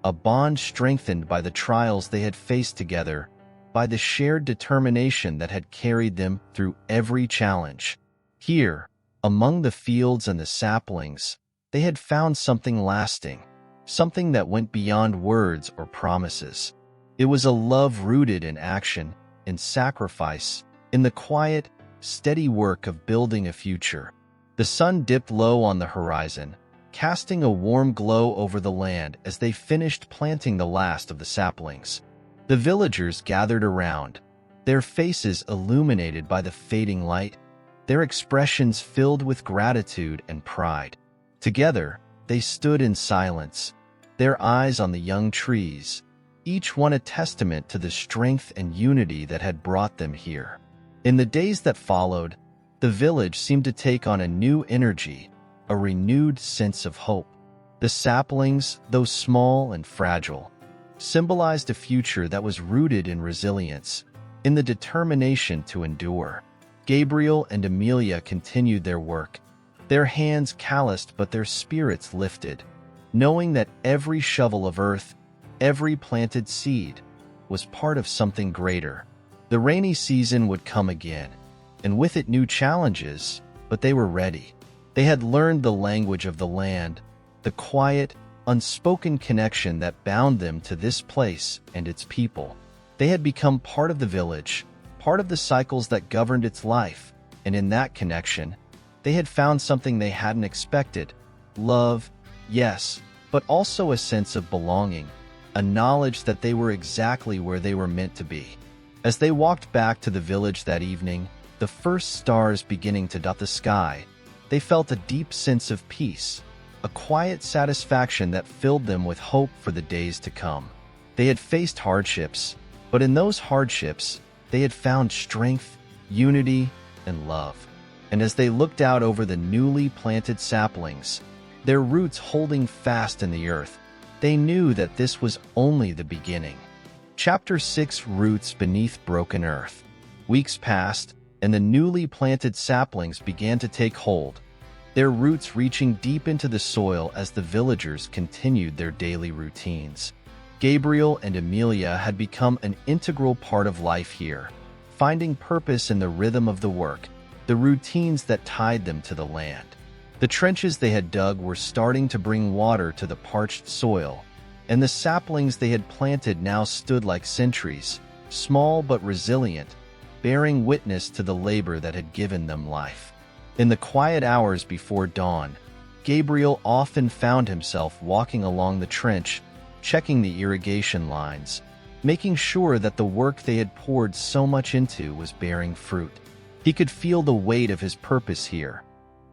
Speaker 1: a bond strengthened by the trials they had faced together, by the shared determination that had carried them through every challenge. Here, among the fields and the saplings, they had found something lasting, something that went beyond words or promises. It was a love rooted in action, in sacrifice, in the quiet, steady work of building a future. The sun dipped low on the horizon, casting a warm glow over the land as they finished planting the last of the saplings. The villagers gathered around, their faces illuminated by the fading light, their expressions filled with gratitude and pride. Together, they stood in silence, their eyes on the young trees, each one a testament to the strength and unity that had brought them here. In the days that followed, the village seemed to take on a new energy, a renewed sense of hope. The saplings, though small and fragile, symbolized a future that was rooted in resilience, in the determination to endure. Gabriel and Amelia continued their work, their hands calloused but their spirits lifted, knowing that every shovel of earth, every planted seed, was part of something greater. The rainy season would come again, and with it new challenges, but they were ready. They had learned the language of the land, the quiet, unspoken connection that bound them to this place and its people. They had become part of the village, part of the cycles that governed its life, and in that connection, they had found something they hadn't expected. Love, yes, but also a sense of belonging, a knowledge that they were exactly where they were meant to be. As they walked back to the village that evening, the first stars beginning to dot the sky, they felt a deep sense of peace, a quiet satisfaction that filled them with hope for the days to come. They had faced hardships, but in those hardships, they had found strength, unity, and love. And as they looked out over the newly planted saplings, their roots holding fast in the earth, they knew that this was only the beginning. Chapter 6: Roots Beneath Broken Earth. Weeks passed, and the newly planted saplings began to take hold, their roots reaching deep into the soil as the villagers continued their daily routines. Gabriel and Emilia had become an integral part of life here, finding purpose in the rhythm of the work, the routines that tied them to the land. The trenches they had dug were starting to bring water to the parched soil, and the saplings they had planted now stood like sentries, small but resilient, bearing witness to the labor that had given them life. In the quiet hours before dawn, Gabriel often found himself walking along the trench, checking the irrigation lines, making sure that the work they had poured so much into was bearing fruit. He could feel the weight of his purpose here,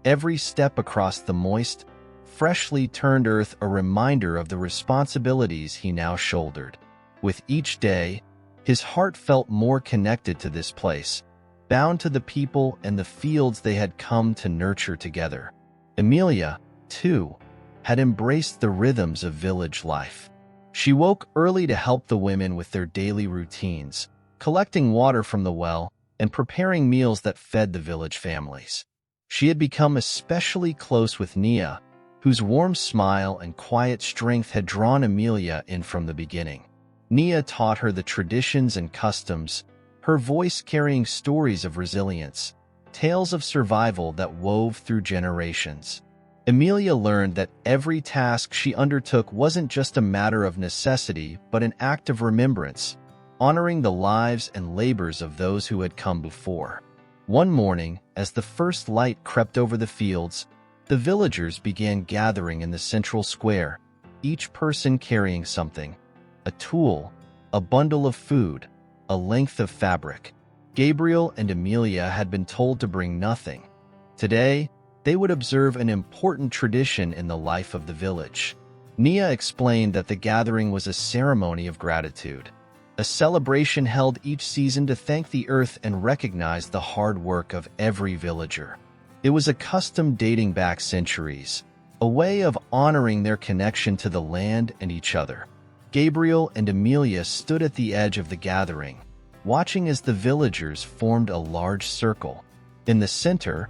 Speaker 1: every step across the moist, freshly turned earth a reminder of the responsibilities he now shouldered. With each day, his heart felt more connected to this place, bound to the people and the fields they had come to nurture together. Emilia, too, had embraced the rhythms of village life. She woke early to help the women with their daily routines, collecting water from the well and preparing meals that fed the village families. She had become especially close with Nia, whose warm smile and quiet strength had drawn Emilia in from the beginning. Nia taught her the traditions and customs, her voice carrying stories of resilience, tales of survival that wove through generations. Emilia learned that every task she undertook wasn't just a matter of necessity but an act of remembrance, honoring the lives and labors of those who had come before. One morning, as the first light crept over the fields, the villagers began gathering in the central square, each person carrying something: a tool, a bundle of food, a length of fabric. Gabriel and Emilia had been told to bring nothing. Today, they would observe an important tradition in the life of the village. Nia explained that the gathering was a ceremony of gratitude, a celebration held each season to thank the earth and recognize the hard work of every villager. It was a custom dating back centuries, a way of honoring their connection to the land and each other. Gabriel and Emilia stood at the edge of the gathering, watching as the villagers formed a large circle. In the center,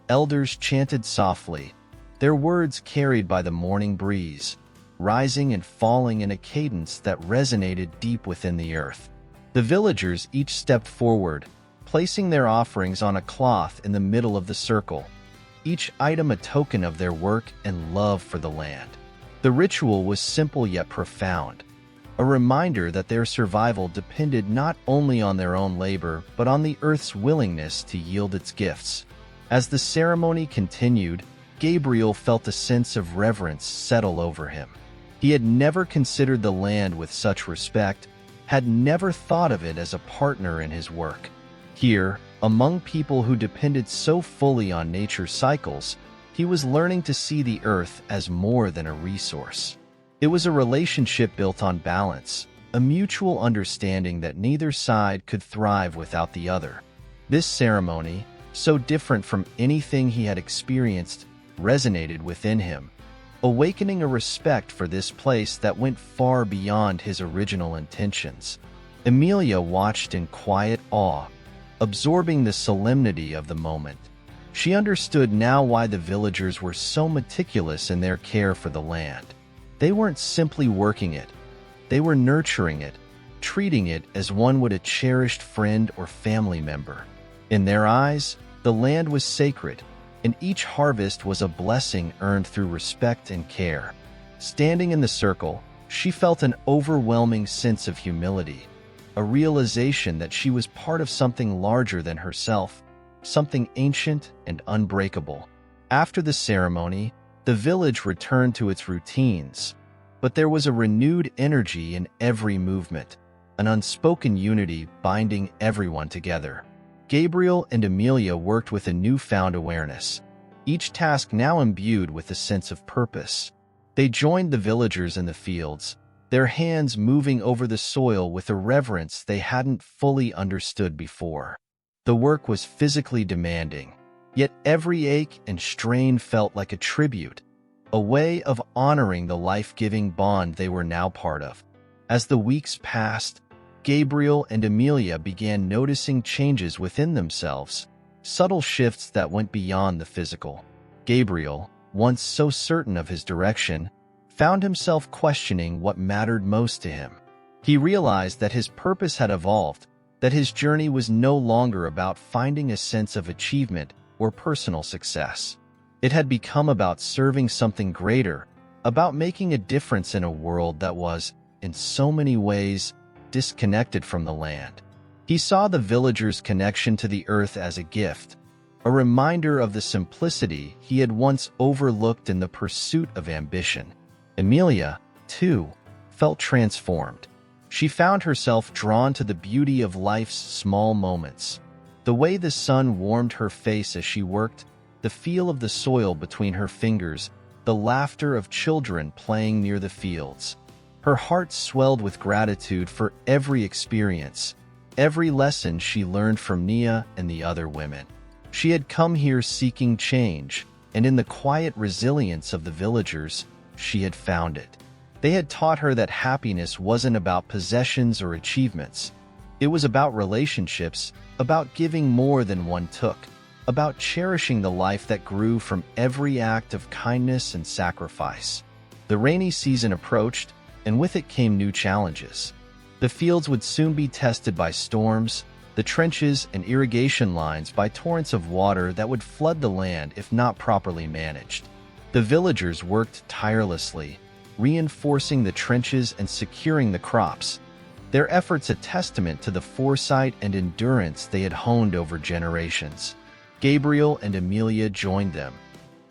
Speaker 1: elders chanted softly, their words carried by the morning breeze, rising and falling in a cadence that resonated deep within the earth. The villagers each stepped forward, placing their offerings on a cloth in the middle of the circle, each item a token of their work and love for the land. The ritual was simple yet profound, a reminder that their survival depended not only on their own labor but on the earth's willingness to yield its gifts. As the ceremony continued, Gabriel felt a sense of reverence settle over him. He had never considered the land with such respect, had never thought of it as a partner in his work. Here, among people who depended so fully on nature's cycles, he was learning to see the earth as more than a resource. It was a relationship built on balance, a mutual understanding that neither side could thrive without the other. This ceremony, so different from anything he had experienced, resonated within him, awakening a respect for this place that went far beyond his original intentions. Emilia watched in quiet awe, absorbing the solemnity of the moment. She understood now why the villagers were so meticulous in their care for the land. They weren't simply working it, they were nurturing it, treating it as one would a cherished friend or family member. In their eyes, the land was sacred, and each harvest was a blessing earned through respect and care. Standing in the circle, she felt an overwhelming sense of humility, a realization that she was part of something larger than herself, something ancient and unbreakable. After the ceremony, the village returned to its routines, but there was a renewed energy in every movement, an unspoken unity binding everyone together. Gabriel and Emilia worked with a newfound awareness, each task now imbued with a sense of purpose. They joined the villagers in the fields, their hands moving over the soil with a reverence they hadn't fully understood before. The work was physically demanding, yet every ache and strain felt like a tribute, a way of honoring the life-giving bond they were now part of. As the weeks passed, Gabriel and Emilia began noticing changes within themselves, subtle shifts that went beyond the physical. Gabriel, once so certain of his direction, found himself questioning what mattered most to him. He realized that his purpose had evolved, that his journey was no longer about finding a sense of achievement or personal success. It had become about serving something greater, about making a difference in a world that was, in so many ways, disconnected from the land. He saw the villagers' connection to the earth as a gift, a reminder of the simplicity he had once overlooked in the pursuit of ambition. Emilia, too, felt transformed. She found herself drawn to the beauty of life's small moments. The way the sun warmed her face as she worked, the feel of the soil between her fingers, the laughter of children playing near the fields. Her heart swelled with gratitude for every experience, every lesson she learned from Nia and the other women. She had come here seeking change, and in the quiet resilience of the villagers, she had found it. They had taught her that happiness wasn't about possessions or achievements. It was about relationships, about giving more than one took, about cherishing the life that grew from every act of kindness and sacrifice. The rainy season approached, and with it came new challenges. The fields would soon be tested by storms, the trenches and irrigation lines by torrents of water that would flood the land if not properly managed. The villagers worked tirelessly, reinforcing the trenches and securing the crops, their efforts a testament to the foresight and endurance they had honed over generations. Gabriel and Emilia joined them,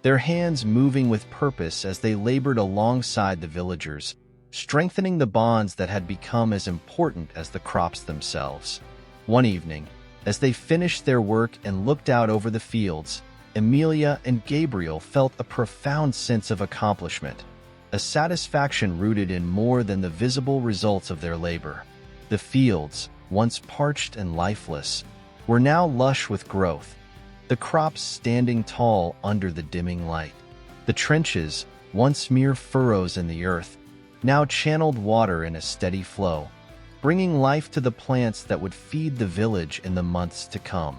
Speaker 1: their hands moving with purpose as they labored alongside the villagers, strengthening the bonds that had become as important as the crops themselves. One evening, as they finished their work and looked out over the fields, Emilia and Gabriel felt a profound sense of accomplishment, a satisfaction rooted in more than the visible results of their labor. The fields, once parched and lifeless, were now lush with growth, the crops standing tall under the dimming light. The trenches, once mere furrows in the earth, now channeled water in a steady flow, bringing life to the plants that would feed the village in the months to come.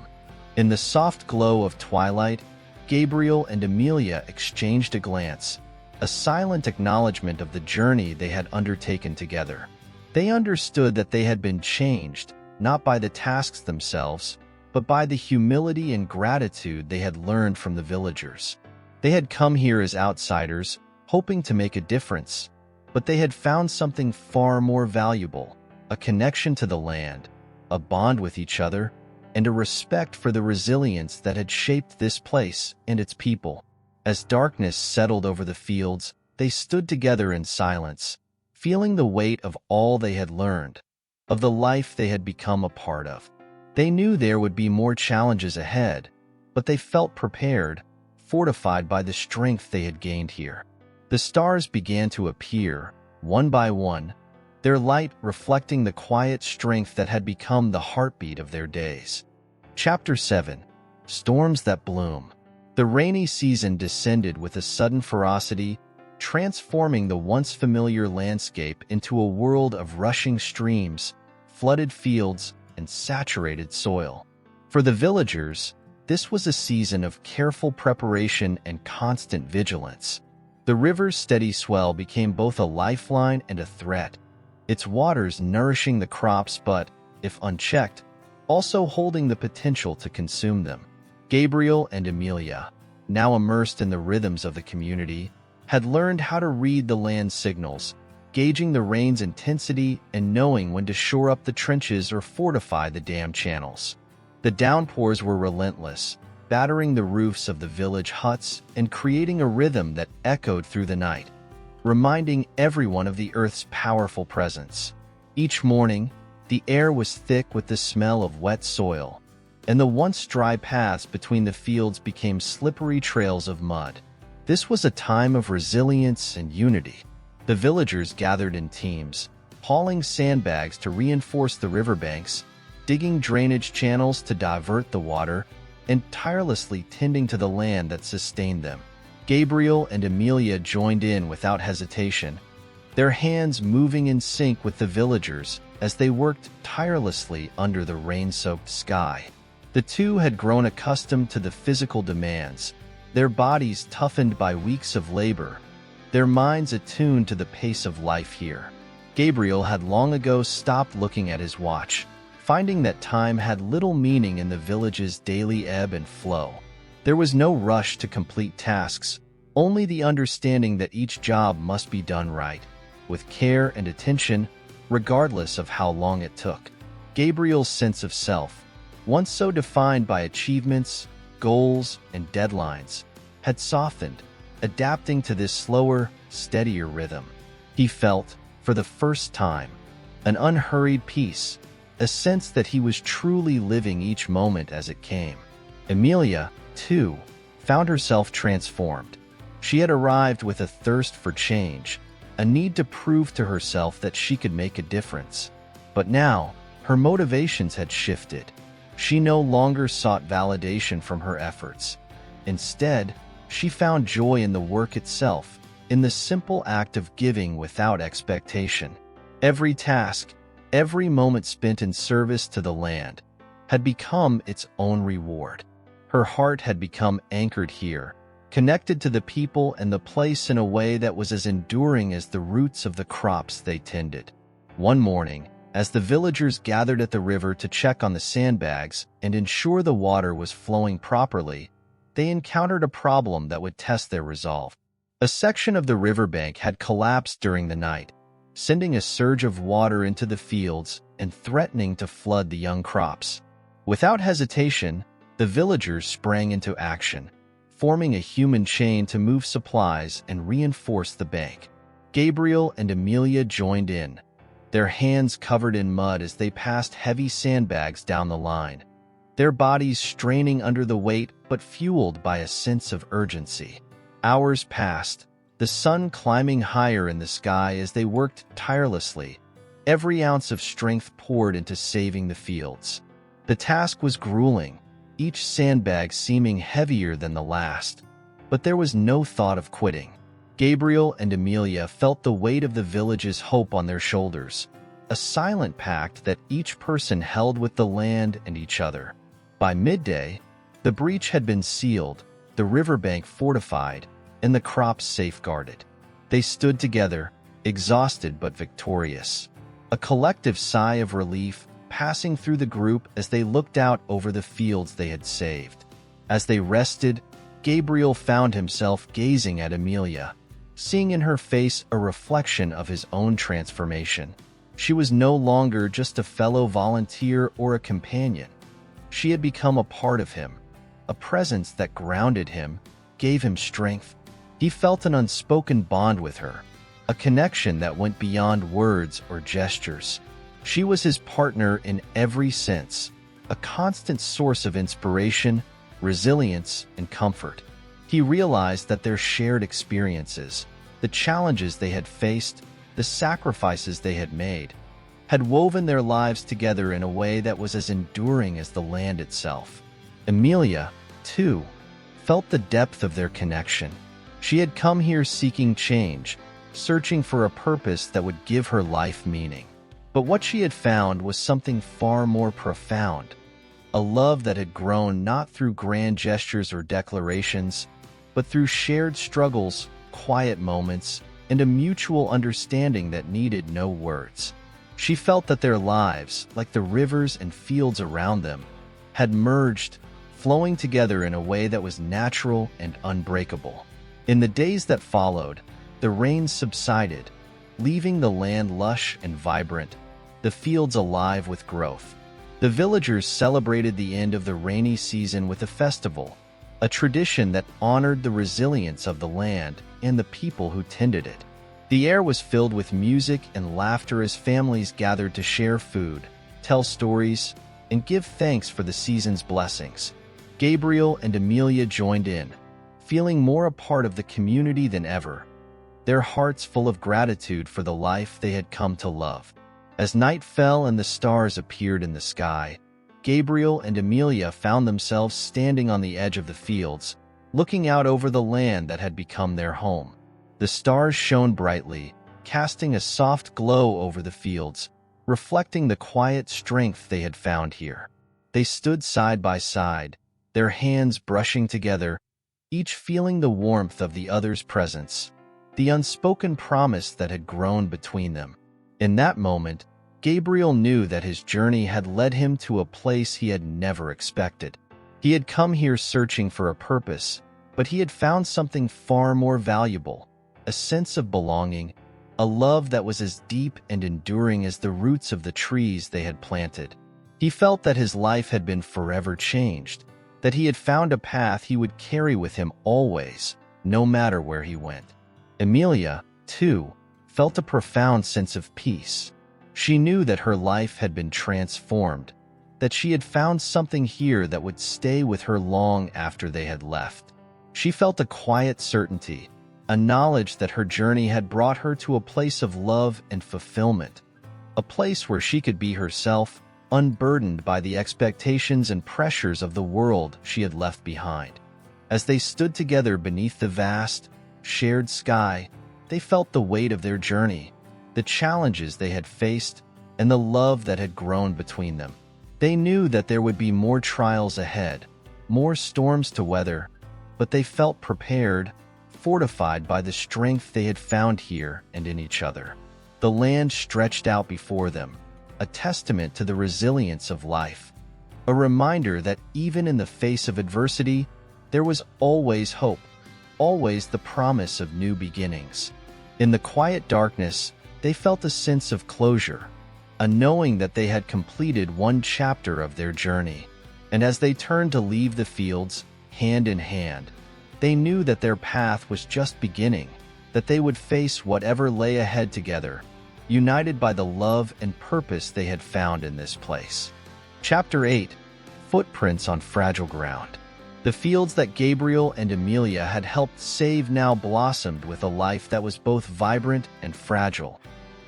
Speaker 1: In the soft glow of twilight, Gabriel and Emilia exchanged a glance, a silent acknowledgement of the journey they had undertaken together. They understood that they had been changed, not by the tasks themselves, but by the humility and gratitude they had learned from the villagers. They had come here as outsiders, hoping to make a difference, but they had found something far more valuable, a connection to the land, a bond with each other, and a respect for the resilience that had shaped this place and its people. As darkness settled over the fields, they stood together in silence, feeling the weight of all they had learned, of the life they had become a part of. They knew there would be more challenges ahead, but they felt prepared, fortified by the strength they had gained here. The stars began to appear, one by one, their light reflecting the quiet strength that had become the heartbeat of their days. Chapter 7. Storms that Bloom. The rainy season descended with a sudden ferocity, transforming the once familiar landscape into a world of rushing streams, flooded fields, and saturated soil. For the villagers, this was a season of careful preparation and constant vigilance. The river's steady swell became both a lifeline and a threat, its waters nourishing the crops but, if unchecked, also holding the potential to consume them. Gabriel and Emilia, now immersed in the rhythms of the community, had learned how to read the land signals, gauging the rain's intensity and knowing when to shore up the trenches or fortify the dam channels. The downpours were relentless, battering the roofs of the village huts and creating a rhythm that echoed through the night, reminding everyone of the earth's powerful presence. Each morning, the air was thick with the smell of wet soil, and the once dry paths between the fields became slippery trails of mud. This was a time of resilience and unity. The villagers gathered in teams, hauling sandbags to reinforce the riverbanks, digging drainage channels to divert the water, and tirelessly tending to the land that sustained them. Gabriel and Emilia joined in without hesitation, their hands moving in sync with the villagers as they worked tirelessly under the rain-soaked sky. The two had grown accustomed to the physical demands, their bodies toughened by weeks of labor, their minds attuned to the pace of life here. Gabriel had long ago stopped looking at his watch, finding that time had little meaning in the village's daily ebb and flow. There was no rush to complete tasks, only the understanding that each job must be done right, with care and attention, regardless of how long it took. Gabriel's sense of self, once so defined by achievements, goals, and deadlines, had softened, adapting to this slower, steadier rhythm. He felt, for the first time, an unhurried peace, a sense that he was truly living each moment as it came. Emilia, too, found herself transformed. She had arrived with a thirst for change, a need to prove to herself that she could make a difference. But now, her motivations had shifted. She no longer sought validation from her efforts. Instead, she found joy in the work itself, in the simple act of giving without expectation. Every task, every moment spent in service to the land, had become its own reward. Her heart had become anchored here, connected to the people and the place in a way that was as enduring as the roots of the crops they tended. One morning, as the villagers gathered at the river to check on the sandbags and ensure the water was flowing properly, they encountered a problem that would test their resolve. A section of the riverbank had collapsed during the night, sending a surge of water into the fields and threatening to flood the young crops. Without hesitation, the villagers sprang into action, forming a human chain to move supplies and reinforce the bank. Gabriel and Emilia joined in, their hands covered in mud as they passed heavy sandbags down the line, their bodies straining under the weight but fueled by a sense of urgency. Hours passed, the sun climbing higher in the sky as they worked tirelessly, every ounce of strength poured into saving the fields. The task was grueling, each sandbag seeming heavier than the last, but there was no thought of quitting. Gabriel and Emilia felt the weight of the village's hope on their shoulders, a silent pact that each person held with the land and each other. By midday, the breach had been sealed, the riverbank fortified, and the crops safeguarded. They stood together, exhausted but victorious, a collective sigh of relief passing through the group as they looked out over the fields they had saved. As they rested, Gabriel found himself gazing at Emilia, seeing in her face a reflection of his own transformation. She was no longer just a fellow volunteer or a companion. She had become a part of him, a presence that grounded him, gave him strength. He felt an unspoken bond with her, a connection that went beyond words or gestures. She was his partner in every sense, a constant source of inspiration, resilience, and comfort. He realized that their shared experiences, the challenges they had faced, the sacrifices they had made, had woven their lives together in a way that was as enduring as the land itself. Emilia, too, felt the depth of their connection. She had come here seeking change, searching for a purpose that would give her life meaning. But what she had found was something far more profound, a love that had grown not through grand gestures or declarations, but through shared struggles, quiet moments, and a mutual understanding that needed no words. She felt that their lives, like the rivers and fields around them, had merged, flowing together in a way that was natural and unbreakable. In the days that followed, the rains subsided, leaving the land lush and vibrant, the fields alive with growth. The villagers celebrated the end of the rainy season with a festival, a tradition that honored the resilience of the land and the people who tended it. The air was filled with music and laughter as families gathered to share food, tell stories, and give thanks for the season's blessings. Gabriel and Emilia joined in, feeling more a part of the community than ever, their hearts full of gratitude for the life they had come to love. As night fell and the stars appeared in the sky, Gabriel and Emilia found themselves standing on the edge of the fields, looking out over the land that had become their home. The stars shone brightly, casting a soft glow over the fields, reflecting the quiet strength they had found here. They stood side by side, their hands brushing together, each feeling the warmth of the other's presence, the unspoken promise that had grown between them. In that moment, Gabriel knew that his journey had led him to a place he had never expected. He had come here searching for a purpose, but he had found something far more valuable, a sense of belonging, a love that was as deep and enduring as the roots of the trees they had planted. He felt that his life had been forever changed, that he had found a path he would carry with him always, no matter where he went. Emilia, too, felt a profound sense of peace. She knew that her life had been transformed, that she had found something here that would stay with her long after they had left. She felt a quiet certainty, a knowledge that her journey had brought her to a place of love and fulfillment, a place where she could be herself, unburdened by the expectations and pressures of the world she had left behind. As they stood together beneath the vast, shared sky, they felt the weight of their journey, the challenges they had faced, and the love that had grown between them. They knew that there would be more trials ahead, more storms to weather, but they felt prepared, fortified by the strength they had found here and in each other. The land stretched out before them, a testament to the resilience of life, a reminder that even in the face of adversity, there was always hope, always the promise of new beginnings. In the quiet darkness, they felt a sense of closure, a knowing that they had completed one chapter of their journey. And as they turned to leave the fields, hand in hand, they knew that their path was just beginning, that they would face whatever lay ahead together, united by the love and purpose they had found in this place. Chapter 8: Footprints on Fragile Ground. The fields that Gabriel and Emilia had helped save now blossomed with a life that was both vibrant and fragile,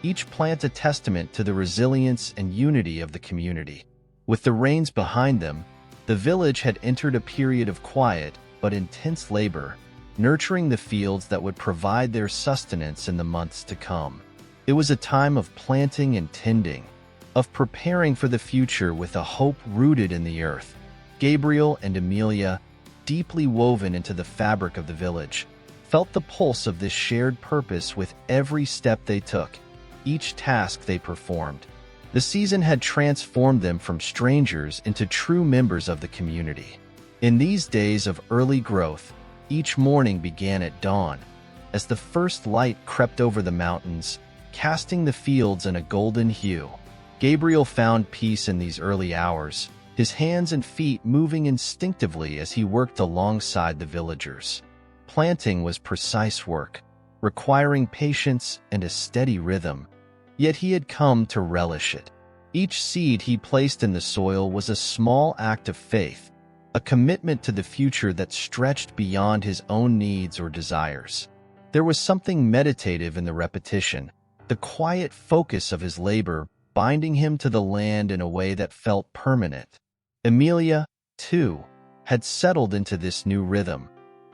Speaker 1: each plant a testament to the resilience and unity of the community. With the rains behind them, the village had entered a period of quiet but intense labor, nurturing the fields that would provide their sustenance in the months to come. It was a time of planting and tending, of preparing for the future with a hope rooted in the earth. Gabriel and Emilia, deeply woven into the fabric of the village, felt the pulse of this shared purpose with every step they took, each task they performed. The season had transformed them from strangers into true members of the community. In these days of early growth, each morning began at dawn, as the first light crept over the mountains, casting the fields in a golden hue. Gabriel found peace in these early hours, his hands and feet moving instinctively as he worked alongside the villagers. Planting was precise work, requiring patience and a steady rhythm, yet he had come to relish it. Each seed he placed in the soil was a small act of faith, a commitment to the future that stretched beyond his own needs or desires. There was something meditative in the repetition, the quiet focus of his labor binding him to the land in a way that felt permanent. Emilia, too, had settled into this new rhythm,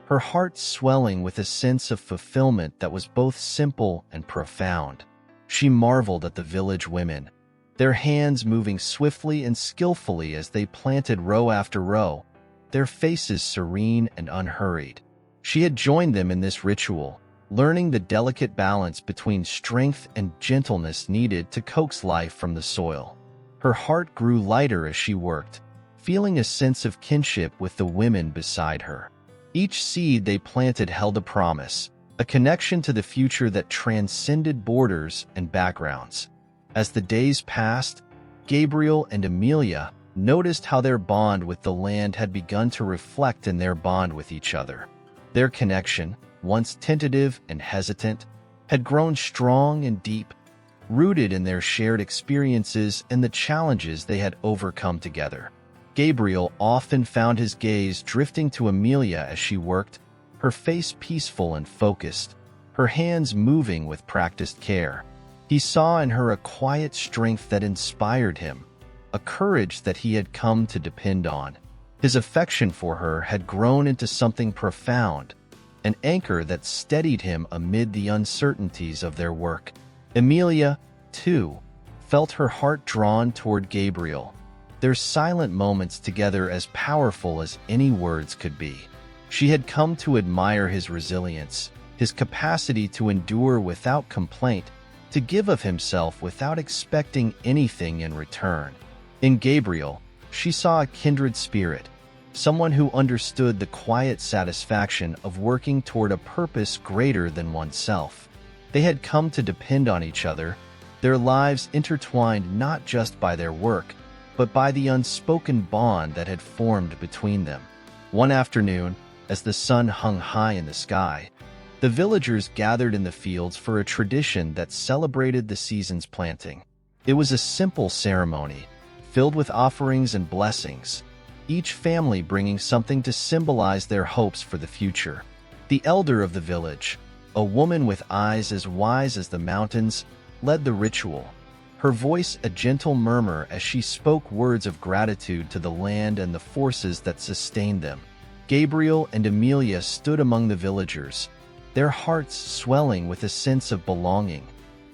Speaker 1: her heart swelling with a sense of fulfillment that was both simple and profound. She marveled at the village women, their hands moving swiftly and skillfully as they planted row after row, their faces serene and unhurried. She had joined them in this ritual, learning the delicate balance between strength and gentleness needed to coax life from the soil. Her heart grew lighter as she worked, feeling a sense of kinship with the women beside her. Each seed they planted held a promise, a connection to the future that transcended borders and backgrounds. As the days passed, Gabriel and Emilia noticed how their bond with the land had begun to reflect in their bond with each other. Their connection, once tentative and hesitant, had grown strong and deep, rooted in their shared experiences and the challenges they had overcome together. Gabriel often found his gaze drifting to Emilia as she worked, her face peaceful and focused, her hands moving with practiced care. He saw in her a quiet strength that inspired him, a courage that he had come to depend on. His affection for her had grown into something profound, an anchor that steadied him amid the uncertainties of their work. Emilia, too, felt her heart drawn toward Gabriel, their silent moments together as powerful as any words could be. She had come to admire his resilience, his capacity to endure without complaint, to give of himself without expecting anything in return. In Gabriel, she saw a kindred spirit, someone who understood the quiet satisfaction of working toward a purpose greater than oneself. They had come to depend on each other, their lives intertwined not just by their work, but by the unspoken bond that had formed between them. One afternoon, as the sun hung high in the sky, the villagers gathered in the fields for a tradition that celebrated the season's planting. It was a simple ceremony, filled with offerings and blessings, each family bringing something to symbolize their hopes for the future. The elder of the village, a woman with eyes as wise as the mountains, led the ritual, her voice a gentle murmur as she spoke words of gratitude to the land and the forces that sustained them. Gabriel and Emilia stood among the villagers, their hearts swelling with a sense of belonging,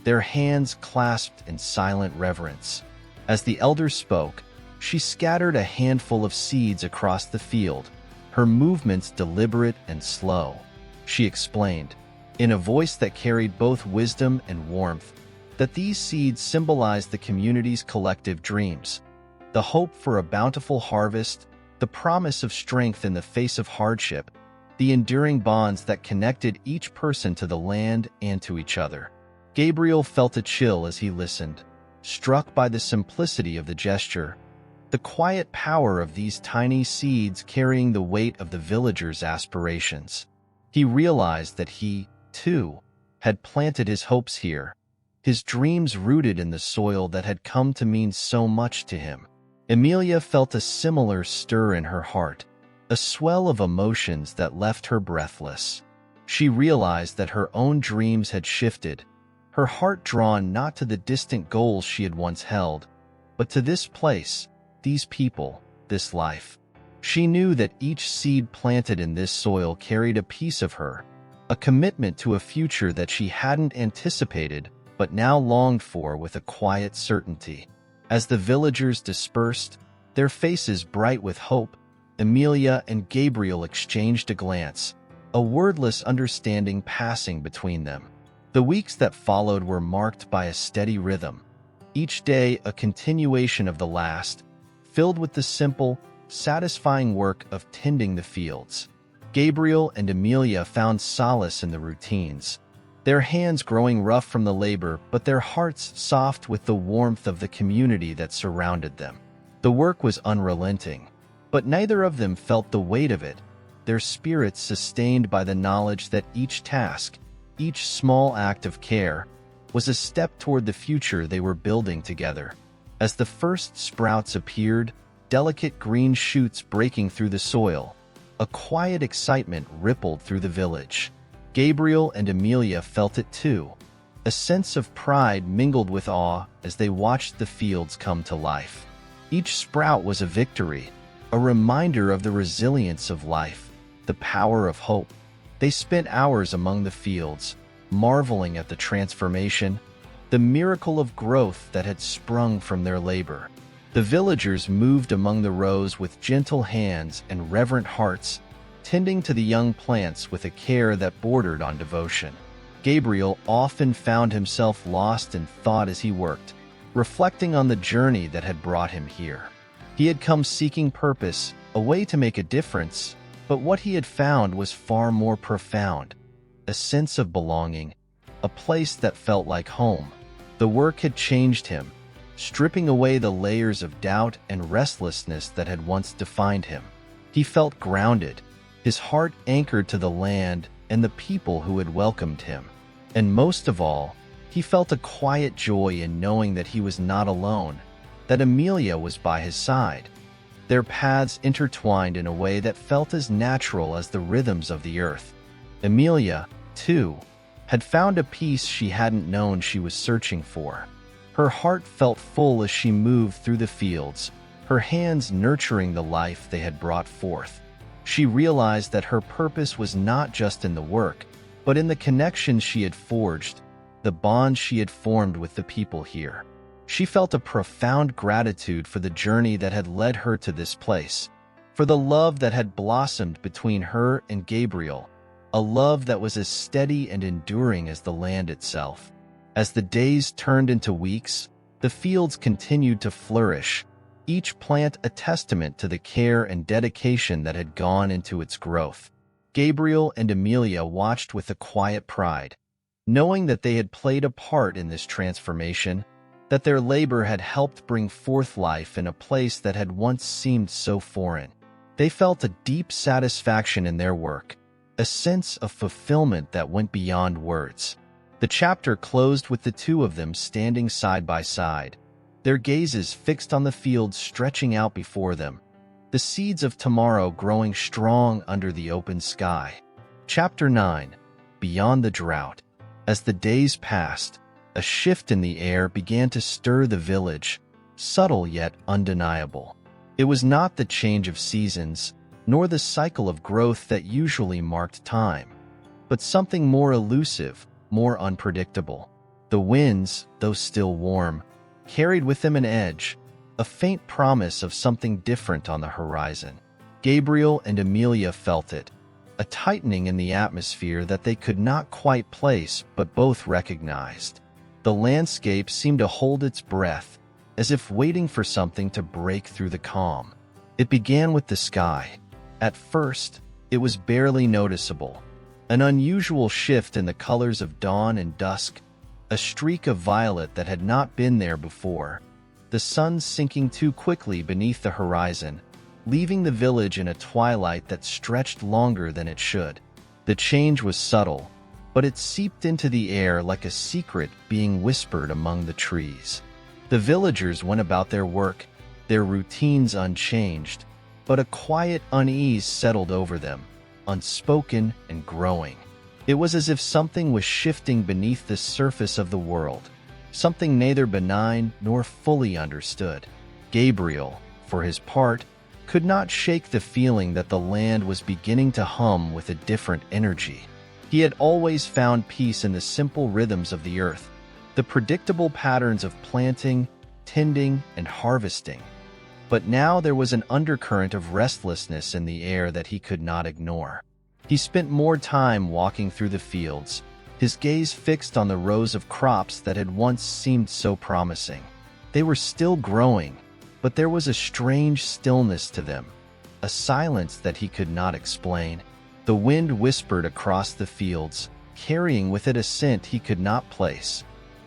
Speaker 1: their hands clasped in silent reverence. As the elder spoke, she scattered a handful of seeds across the field, her movements deliberate and slow. She explained, in a voice that carried both wisdom and warmth, that these seeds symbolized the community's collective dreams, the hope for a bountiful harvest, the promise of strength in the face of hardship, the enduring bonds that connected each person to the land and to each other. Gabriel felt a chill as he listened, struck by the simplicity of the gesture, the quiet power of these tiny seeds carrying the weight of the villagers' aspirations. He realized that he, too, had planted his hopes here, his dreams rooted in the soil that had come to mean so much to him. Emilia felt a similar stir in her heart, a swell of emotions that left her breathless. She realized that her own dreams had shifted, her heart drawn not to the distant goals she had once held, but to this place, these people, this life. She knew that each seed planted in this soil carried a piece of her, a commitment to a future that she hadn't anticipated but now longed for with a quiet certainty. As the villagers dispersed, their faces bright with hope, Emilia and Gabriel exchanged a glance, a wordless understanding passing between them. The weeks that followed were marked by a steady rhythm, each day a continuation of the last, filled with the simple, satisfying work of tending the fields. Gabriel and Emilia found solace in the routines, their hands growing rough from the labor but their hearts soft with the warmth of the community that surrounded them. The work was unrelenting, but neither of them felt the weight of it, their spirits sustained by the knowledge that each task, each small act of care, was a step toward the future they were building together. As the first sprouts appeared, delicate green shoots breaking through the soil, a quiet excitement rippled through the village. Gabriel and Emilia felt it too, a sense of pride mingled with awe as they watched the fields come to life. Each sprout was a victory, a reminder of the resilience of life, the power of hope. They spent hours among the fields, marveling at the transformation, the miracle of growth that had sprung from their labor. The villagers moved among the rows with gentle hands and reverent hearts, tending to the young plants with a care that bordered on devotion. Gabriel often found himself lost in thought as he worked, reflecting on the journey that had brought him here. He had come seeking purpose, a way to make a difference, but what he had found was far more profound, a sense of belonging, a place that felt like home. The work had changed him, stripping away the layers of doubt and restlessness that had once defined him. He felt grounded, his heart anchored to the land and the people who had welcomed him. And most of all, he felt a quiet joy in knowing that he was not alone, that Emilia was by his side. Their paths intertwined in a way that felt as natural as the rhythms of the earth. Emilia, too, had found a peace she hadn't known she was searching for. Her heart felt full as she moved through the fields, her hands nurturing the life they had brought forth. She realized that her purpose was not just in the work, but in the connections she had forged, the bonds she had formed with the people here. She felt a profound gratitude for the journey that had led her to this place, for the love that had blossomed between her and Gabriel, a love that was as steady and enduring as the land itself. As the days turned into weeks, the fields continued to flourish, each plant a testament to the care and dedication that had gone into its growth. Gabriel and Amelia watched with a quiet pride, knowing that they had played a part in this transformation, that their labor had helped bring forth life in a place that had once seemed so foreign. They felt a deep satisfaction in their work, a sense of fulfillment that went beyond words. The chapter closed with the two of them standing side by side, their gazes fixed on the fields stretching out before them, the seeds of tomorrow growing strong under the open sky. Chapter 9. Beyond the Drought. As the days passed, a shift in the air began to stir the village, subtle yet undeniable. It was not the change of seasons, nor the cycle of growth that usually marked time, but something more elusive, more unpredictable. The winds, though still warm, carried with them an edge, a faint promise of something different on the horizon. Gabriel and Amelia felt it, a tightening in the atmosphere that they could not quite place but both recognized. The landscape seemed to hold its breath, as if waiting for something to break through the calm. It began with the sky. At first, it was barely noticeable. An unusual shift in the colors of dawn and dusk, a streak of violet that had not been there before, the sun sinking too quickly beneath the horizon, leaving the village in a twilight that stretched longer than it should. The change was subtle, but it seeped into the air like a secret being whispered among the trees. The villagers went about their work, their routines unchanged, but a quiet unease settled over them, unspoken and growing. It was as if something was shifting beneath the surface of the world, something neither benign nor fully understood. Gabriel, for his part, could not shake the feeling that the land was beginning to hum with a different energy. He had always found peace in the simple rhythms of the earth, the predictable patterns of planting, tending, and harvesting. But now there was an undercurrent of restlessness in the air that he could not ignore. He spent more time walking through the fields, his gaze fixed on the rows of crops that had once seemed so promising. They were still growing, but there was a strange stillness to them, a silence that he could not explain. The wind whispered across the fields, carrying with it a scent he could not place,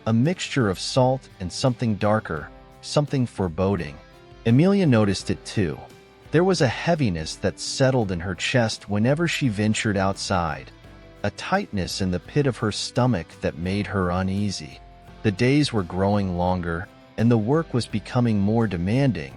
Speaker 1: a mixture of salt and something darker, something foreboding. Amelia noticed it too. There was a heaviness that settled in her chest whenever she ventured outside, a tightness in the pit of her stomach that made her uneasy. The days were growing longer, and the work was becoming more demanding,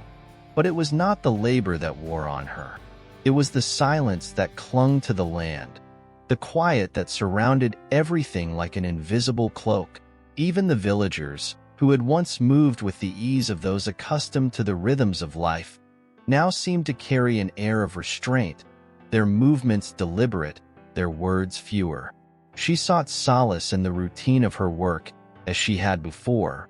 Speaker 1: but it was not the labor that wore on her. It was the silence that clung to the land, the quiet that surrounded everything like an invisible cloak. Even the villagers, who had once moved with the ease of those accustomed to the rhythms of life, now seemed to carry an air of restraint, their movements deliberate, their words fewer. She sought solace in the routine of her work, as she had before,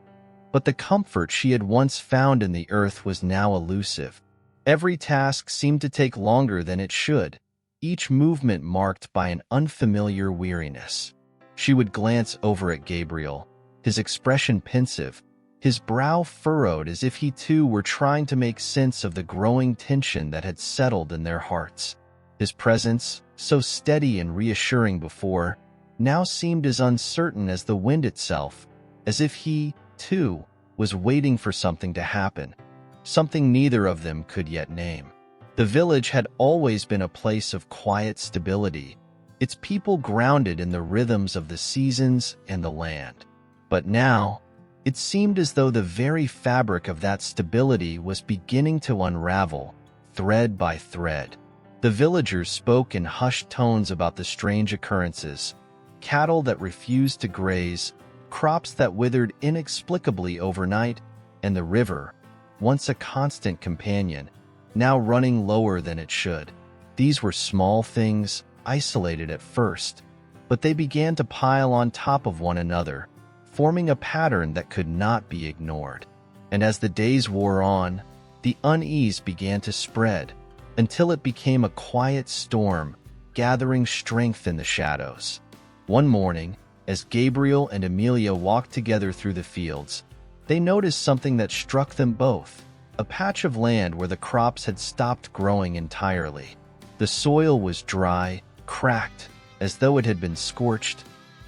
Speaker 1: but the comfort she had once found in the earth was now elusive. Every task seemed to take longer than it should, each movement marked by an unfamiliar weariness. She would glance over at Gabriel, his expression pensive, his brow furrowed as if he too were trying to make sense of the growing tension that had settled in their hearts. His presence, so steady and reassuring before, now seemed as uncertain as the wind itself, as if he, too, was waiting for something to happen, something neither of them could yet name. The village had always been a place of quiet stability, its people grounded in the rhythms of the seasons and the land. But now, it seemed as though the very fabric of that stability was beginning to unravel, thread by thread. The villagers spoke in hushed tones about the strange occurrences: cattle that refused to graze, crops that withered inexplicably overnight, and the river, once a constant companion, now running lower than it should. These were small things, isolated at first, but they began to pile on top of one another, forming a pattern that could not be ignored. And as the days wore on, the unease began to spread, until it became a quiet storm, gathering strength in the shadows. One morning, as Gabriel and Amelia walked together through the fields, they noticed something that struck them both: a patch of land where the crops had stopped growing entirely. The soil was dry, cracked, as though it had been scorched.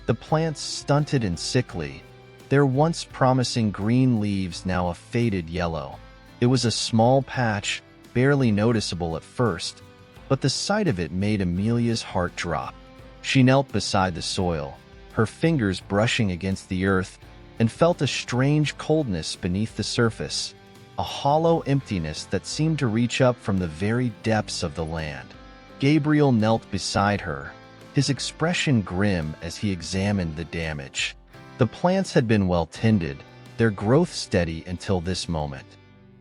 Speaker 1: The plants stunted and sickly, their once promising green leaves now a faded yellow. It was a small patch, barely noticeable at first, but the sight of it made Amelia's heart drop. She knelt beside the soil, her fingers brushing against the earth, and felt a strange coldness beneath the surface, a hollow emptiness that seemed to reach up from the very depths of the land. Gabriel knelt beside her, his expression grim as he examined the damage. The plants had been well tended, their growth steady until this moment.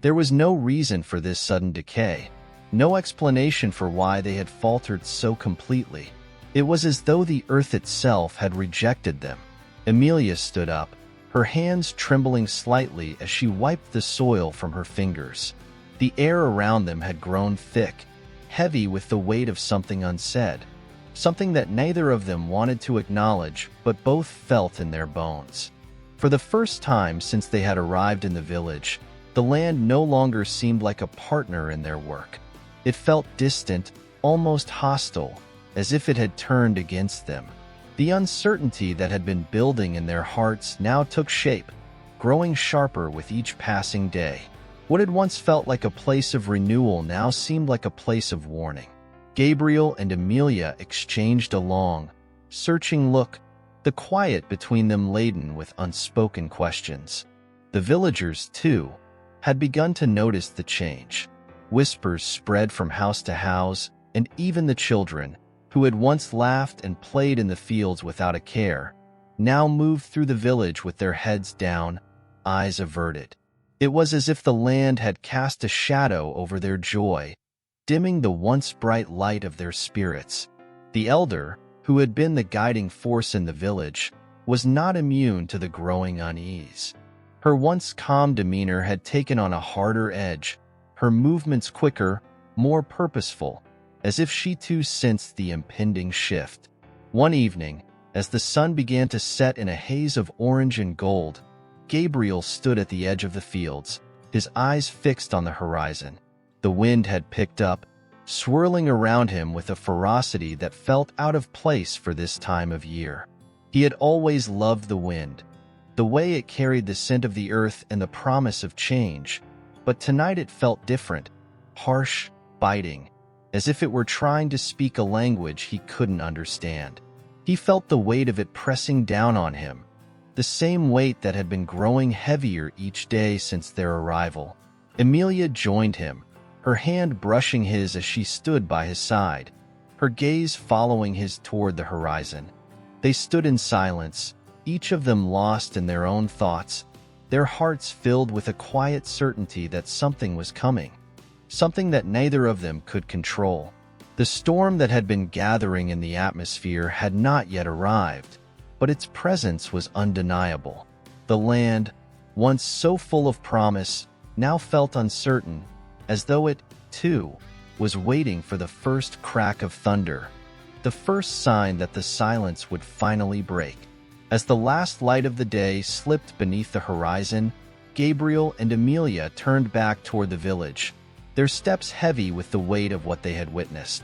Speaker 1: There was no reason for this sudden decay, no explanation for why they had faltered so completely. It was as though the earth itself had rejected them. Amelia stood up, her hands trembling slightly as she wiped the soil from her fingers. The air around them had grown thick, heavy with the weight of something unsaid, something that neither of them wanted to acknowledge but both felt in their bones. For the first time since they had arrived in the village, the land no longer seemed like a partner in their work. It felt distant, almost hostile, as if it had turned against them. The uncertainty that had been building in their hearts now took shape, growing sharper with each passing day. What had once felt like a place of renewal now seemed like a place of warning. Gabriel and Amelia exchanged a long, searching look, the quiet between them laden with unspoken questions. The villagers, too, had begun to notice the change. Whispers spread from house to house, and even the children, who had once laughed and played in the fields without a care, now moved through the village with their heads down, eyes averted. It was as if the land had cast a shadow over their joy, dimming the once bright light of their spirits. The elder, who had been the guiding force in the village, was not immune to the growing unease. Her once calm demeanor had taken on a harder edge, her movements quicker, more purposeful, as if she too sensed the impending shift. One evening, as the sun began to set in a haze of orange and gold, Gabriel stood at the edge of the fields, his eyes fixed on the horizon. The wind had picked up, swirling around him with a ferocity that felt out of place for this time of year. He had always loved the wind, the way it carried the scent of the earth and the promise of change, but tonight it felt different, harsh, biting, as if it were trying to speak a language he couldn't understand. He felt the weight of it pressing down on him, the same weight that had been growing heavier each day since their arrival. Amelia joined him, her hand brushing his as she stood by his side, her gaze following his toward the horizon. They stood in silence, each of them lost in their own thoughts, their hearts filled with a quiet certainty that something was coming, something that neither of them could control. The storm that had been gathering in the atmosphere had not yet arrived, but its presence was undeniable. The land, once so full of promise, now felt uncertain, as though it, too, was waiting for the first crack of thunder, the first sign that the silence would finally break. As the last light of the day slipped beneath the horizon, Gabriel and Amelia turned back toward the village, their steps heavy with the weight of what they had witnessed.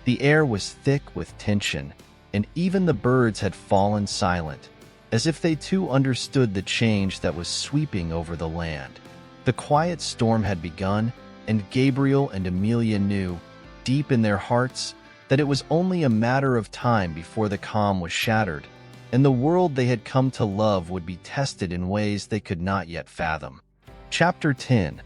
Speaker 1: The air was thick with tension, and even the birds had fallen silent, as if they too understood the change that was sweeping over the land. The quiet storm had begun, and Gabriel and Amelia knew, deep in their hearts, that it was only a matter of time before the calm was shattered, and the world they had come to love would be tested in ways they could not yet fathom. Chapter 10.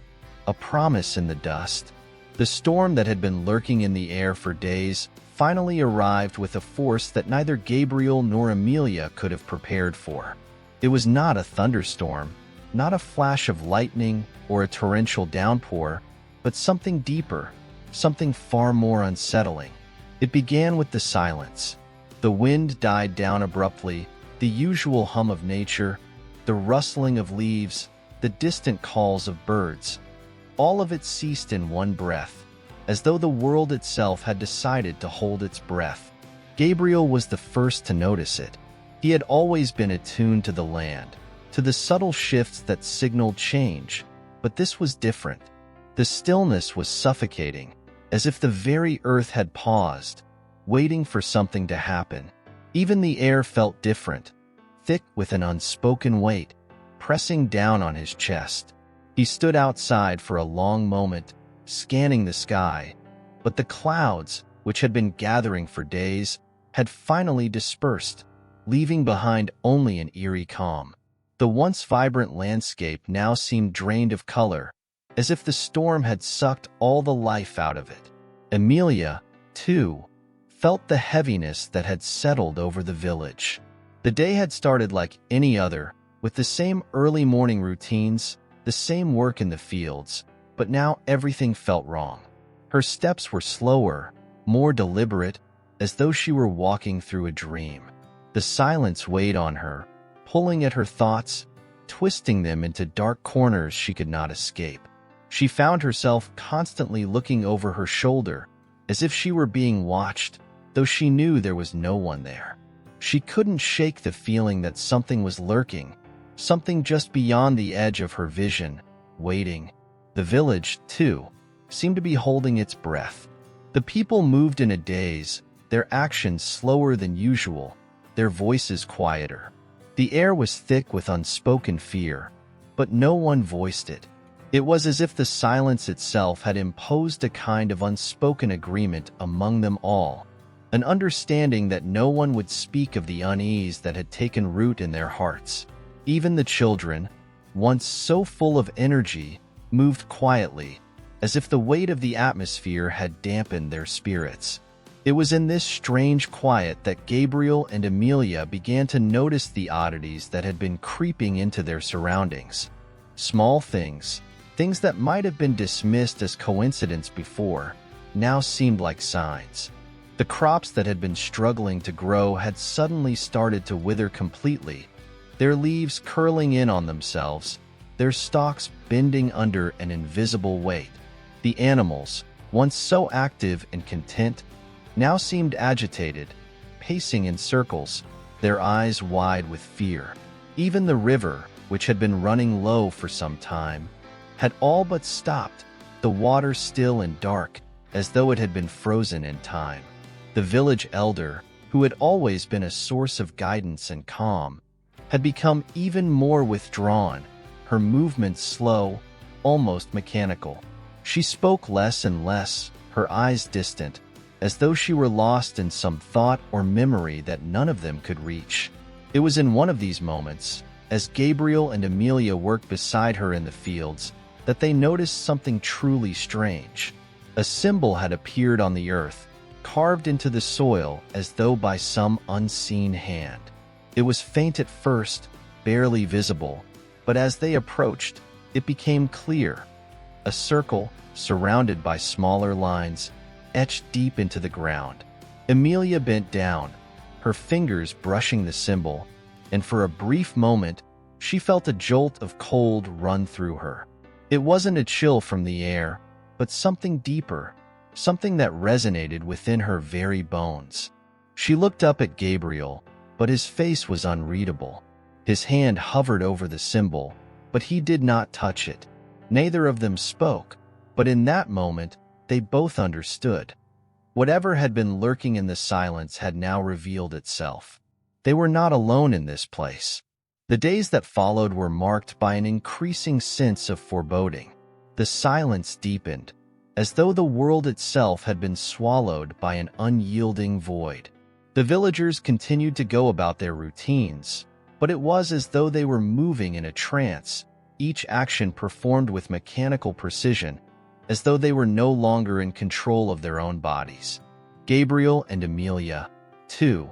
Speaker 1: A Promise in the Dust. The storm that had been lurking in the air for days finally arrived with a force that neither Gabriel nor Amelia could have prepared for. It was not a thunderstorm, not a flash of lightning or a torrential downpour, but something deeper, something far more unsettling. It began with the silence. The wind died down abruptly, the usual hum of nature, the rustling of leaves, the distant calls of birds. All of it ceased in one breath. as though the world itself had decided to hold its breath. Gabriel was the first to notice it. He had always been attuned to the land, to the subtle shifts that signaled change, but this was different. The stillness was suffocating, as if the very earth had paused, waiting for something to happen. Even the air felt different, thick with an unspoken weight, pressing down on his chest. He stood outside for a long moment, scanning the sky, but the clouds, which had been gathering for days, had finally dispersed, leaving behind only an eerie calm. The once vibrant landscape now seemed drained of color, as if the storm had sucked all the life out of it. Amelia, too, felt the heaviness that had settled over the village. The day had started like any other, with the same early morning routines, the same work in the fields, but now everything felt wrong. Her steps were slower, more deliberate, as though she were walking through a dream. The silence weighed on her, pulling at her thoughts, twisting them into dark corners she could not escape. She found herself constantly looking over her shoulder, as if she were being watched, though she knew there was no one there. She couldn't shake the feeling that something was lurking, something just beyond the edge of her vision, waiting. The village, too, seemed to be holding its breath. The people moved in a daze, their actions slower than usual, their voices quieter. The air was thick with unspoken fear, but no one voiced it. It was as if the silence itself had imposed a kind of unspoken agreement among them all, an understanding that no one would speak of the unease that had taken root in their hearts. Even the children, once so full of energy, moved quietly, as if the weight of the atmosphere had dampened their spirits. It was in this strange quiet that Gabriel and Amelia began to notice the oddities that had been creeping into their surroundings. Small things, things that might have been dismissed as coincidence before, now seemed like signs. The crops that had been struggling to grow had suddenly started to wither completely, their leaves curling in on themselves, their stalks bending under an invisible weight. The animals, once so active and content, now seemed agitated, pacing in circles, their eyes wide with fear. Even the river, which had been running low for some time, had all but stopped, the water still and dark, as though it had been frozen in time. The village elder, who had always been a source of guidance and calm, had become even more withdrawn, her movements slow, almost mechanical. She spoke less and less, her eyes distant, as though she were lost in some thought or memory that none of them could reach. It was in one of these moments, as Gabriel and Amelia worked beside her in the fields, that they noticed something truly strange. A symbol had appeared on the earth, carved into the soil as though by some unseen hand. It was faint at first, barely visible, but as they approached, it became clear. A circle, surrounded by smaller lines, etched deep into the ground. Amelia bent down, her fingers brushing the symbol, and for a brief moment, she felt a jolt of cold run through her. It wasn't a chill from the air, but something deeper, something that resonated within her very bones. She looked up at Gabriel, but his face was unreadable. His hand hovered over the symbol, but he did not touch it. Neither of them spoke, but in that moment, they both understood. Whatever had been lurking in the silence had now revealed itself. They were not alone in this place. The days that followed were marked by an increasing sense of foreboding. The silence deepened, as though the world itself had been swallowed by an unyielding void. The villagers continued to go about their routines, but it was as though they were moving in a trance, each action performed with mechanical precision, as though they were no longer in control of their own bodies. Gabriel and Amelia, too,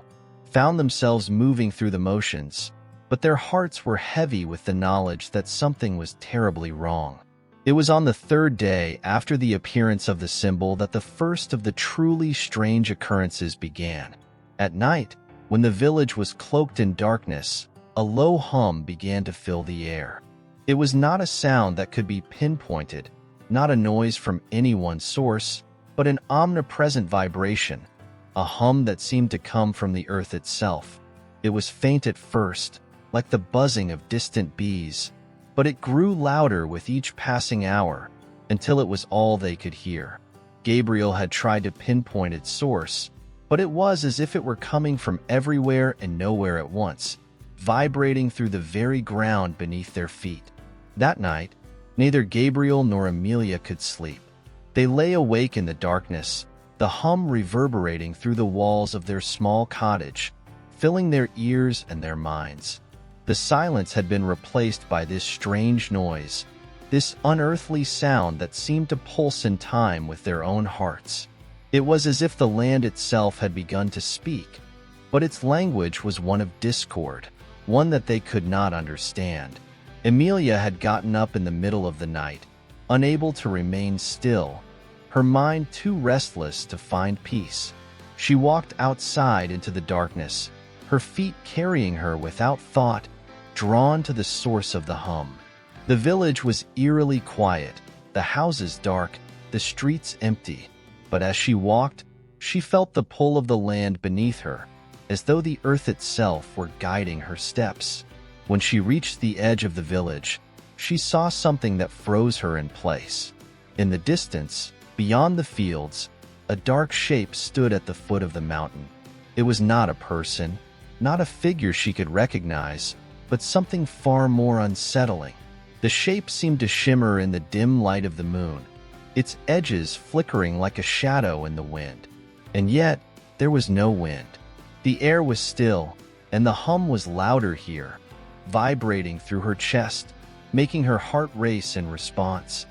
Speaker 1: found themselves moving through the motions, but their hearts were heavy with the knowledge that something was terribly wrong. It was on the third day after the appearance of the symbol that the first of the truly strange occurrences began. At night, when the village was cloaked in darkness, a low hum began to fill the air. It was not a sound that could be pinpointed, not a noise from any one source, but an omnipresent vibration, a hum that seemed to come from the earth itself. It was faint at first, like the buzzing of distant bees, but it grew louder with each passing hour until it was all they could hear. Gabriel had tried to pinpoint its source, but it was as if it were coming from everywhere and nowhere at once, vibrating through the very ground beneath their feet. That night, neither Gabriel nor Amelia could sleep. They lay awake in the darkness, the hum reverberating through the walls of their small cottage, filling their ears and their minds. The silence had been replaced by this strange noise, this unearthly sound that seemed to pulse in time with their own hearts. It was as if the land itself had begun to speak, but its language was one of discord, one that they could not understand. Amelia had gotten up in the middle of the night, unable to remain still, her mind too restless to find peace. She walked outside into the darkness, her feet carrying her without thought, drawn to the source of the hum. The village was eerily quiet, the houses dark, the streets empty. But as she walked, she felt the pull of the land beneath her, as though the earth itself were guiding her steps. When she reached the edge of the village, she saw something that froze her in place. In the distance, beyond the fields, a dark shape stood at the foot of the mountain. It was not a person, not a figure she could recognize, but something far more unsettling. The shape seemed to shimmer in the dim light of the moon, its edges flickering like a shadow in the wind. And yet, there was no wind. The air was still, and the hum was louder here, vibrating through her chest, making her heart race in response.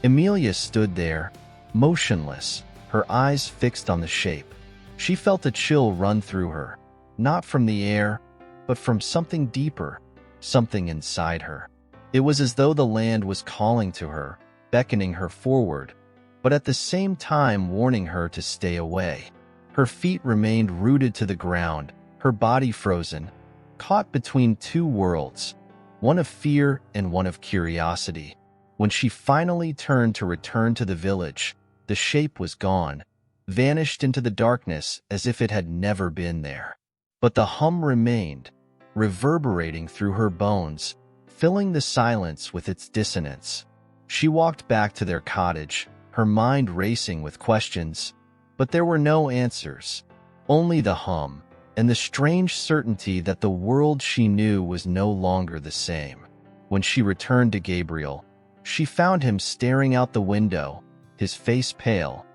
Speaker 1: Amelia stood there, motionless, her eyes fixed on the shape. She felt a chill run through her, not from the air, but from something deeper, something inside her. It was as though the land was calling to her, beckoning her forward, but at the same time warning her to stay away. Her feet remained rooted to the ground, her body frozen, caught between two worlds, one of fear and one of curiosity. When she finally turned to return to the village, the shape was gone, vanished into the darkness as if it had never been there. But the hum remained, reverberating through her bones, filling the silence with its dissonance. She walked back to their cottage, her mind racing with questions, but there were no answers, only the hum, and the strange certainty that the world she knew was no longer the same. When she returned to Gabriel, she found him staring out the window, his face pale,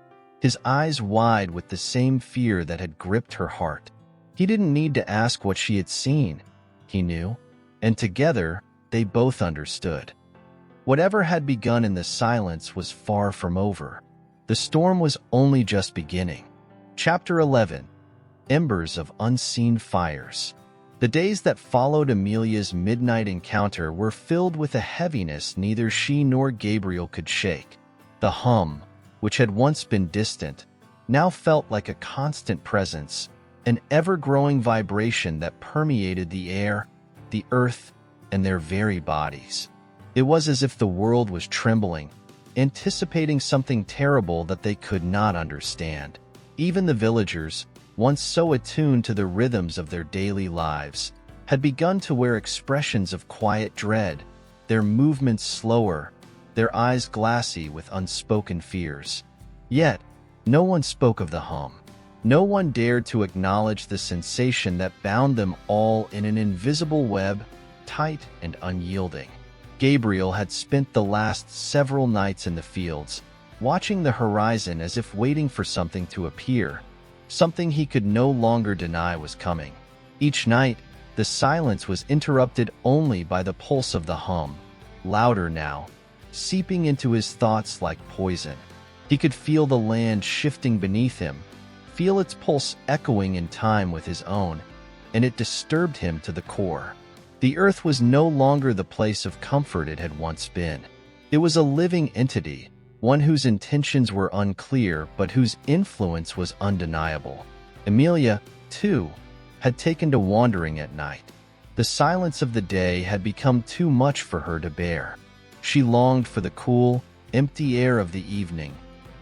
Speaker 1: his eyes wide with the same fear that had gripped her heart. He didn't need to ask what she had seen. He knew, and together they both understood. Whatever had begun in the silence was far from over. The storm was only just beginning. Chapter 11. Embers of Unseen Fires. The days that followed Amelia's midnight encounter were filled with a heaviness neither she nor Gabriel could shake. The hum, which had once been distant, now felt like a constant presence, an ever-growing vibration that permeated the air, the earth, and their very bodies. It was as if the world was trembling, anticipating something terrible that they could not understand. Even the villagers, once so attuned to the rhythms of their daily lives, had begun to wear expressions of quiet dread, their movements slower, their eyes glassy with unspoken fears. Yet, no one spoke of the hum. No one dared to acknowledge the sensation that bound them all in an invisible web, tight and unyielding. Gabriel had spent the last several nights in the fields, watching the horizon as if waiting for something to appear, something he could no longer deny was coming. Each night, the silence was interrupted only by the pulse of the hum, louder now, seeping into his thoughts like poison. He could feel the land shifting beneath him, feel its pulse echoing in time with his own, and it disturbed him to the core. The earth was no longer the place of comfort it had once been. It was a living entity, one whose intentions were unclear but whose influence was undeniable. Amelia, too, had taken to wandering at night. The silence of the day had become too much for her to bear. She longed for the cool, empty air of the evening,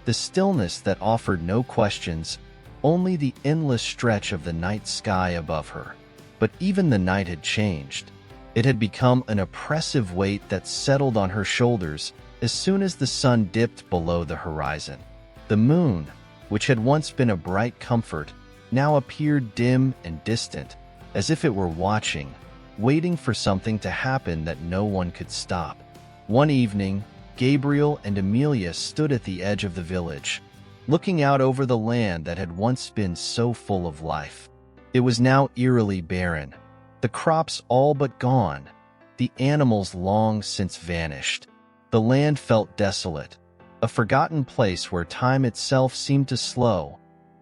Speaker 1: the stillness that offered no questions, only the endless stretch of the night sky above her. But even the night had changed. It had become an oppressive weight that settled on her shoulders as soon as the sun dipped below the horizon. The moon, which had once been a bright comfort, now appeared dim and distant, as if it were watching, waiting for something to happen that no one could stop. One evening, Gabriel and Amelia stood at the edge of the village, looking out over the land that had once been so full of life. It was now eerily barren, the crops all but gone, the animals long since vanished. The land felt desolate, a forgotten place where time itself seemed to slow,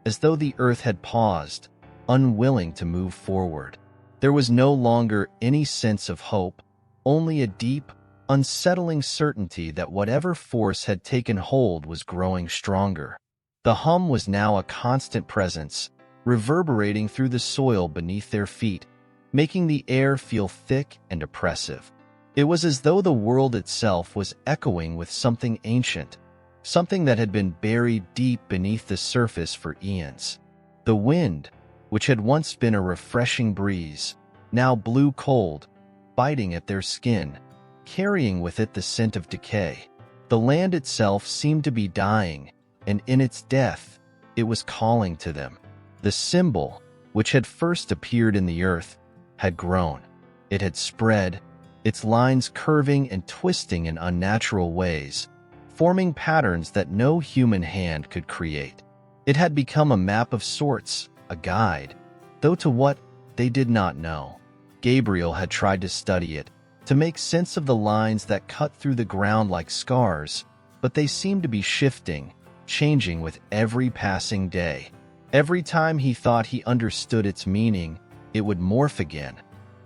Speaker 1: as though the earth had paused, unwilling to move forward. There was no longer any sense of hope, only a deep, unsettling certainty that whatever force had taken hold was growing stronger. The hum was now a constant presence, reverberating through the soil beneath their feet, making the air feel thick and oppressive. It was as though the world itself was echoing with something ancient, something that had been buried deep beneath the surface for eons. The wind, which had once been a refreshing breeze, now blew cold, biting at their skin, carrying with it the scent of decay. The land itself seemed to be dying, and in its death, it was calling to them. The symbol, which had first appeared in the earth, had grown. It had spread, its lines curving and twisting in unnatural ways, forming patterns that no human hand could create. It had become a map of sorts, a guide, though to what, they did not know. Gabriel had tried to study it, to make sense of the lines that cut through the ground like scars, but they seemed to be shifting, changing with every passing day. Every time he thought he understood its meaning, it would morph again,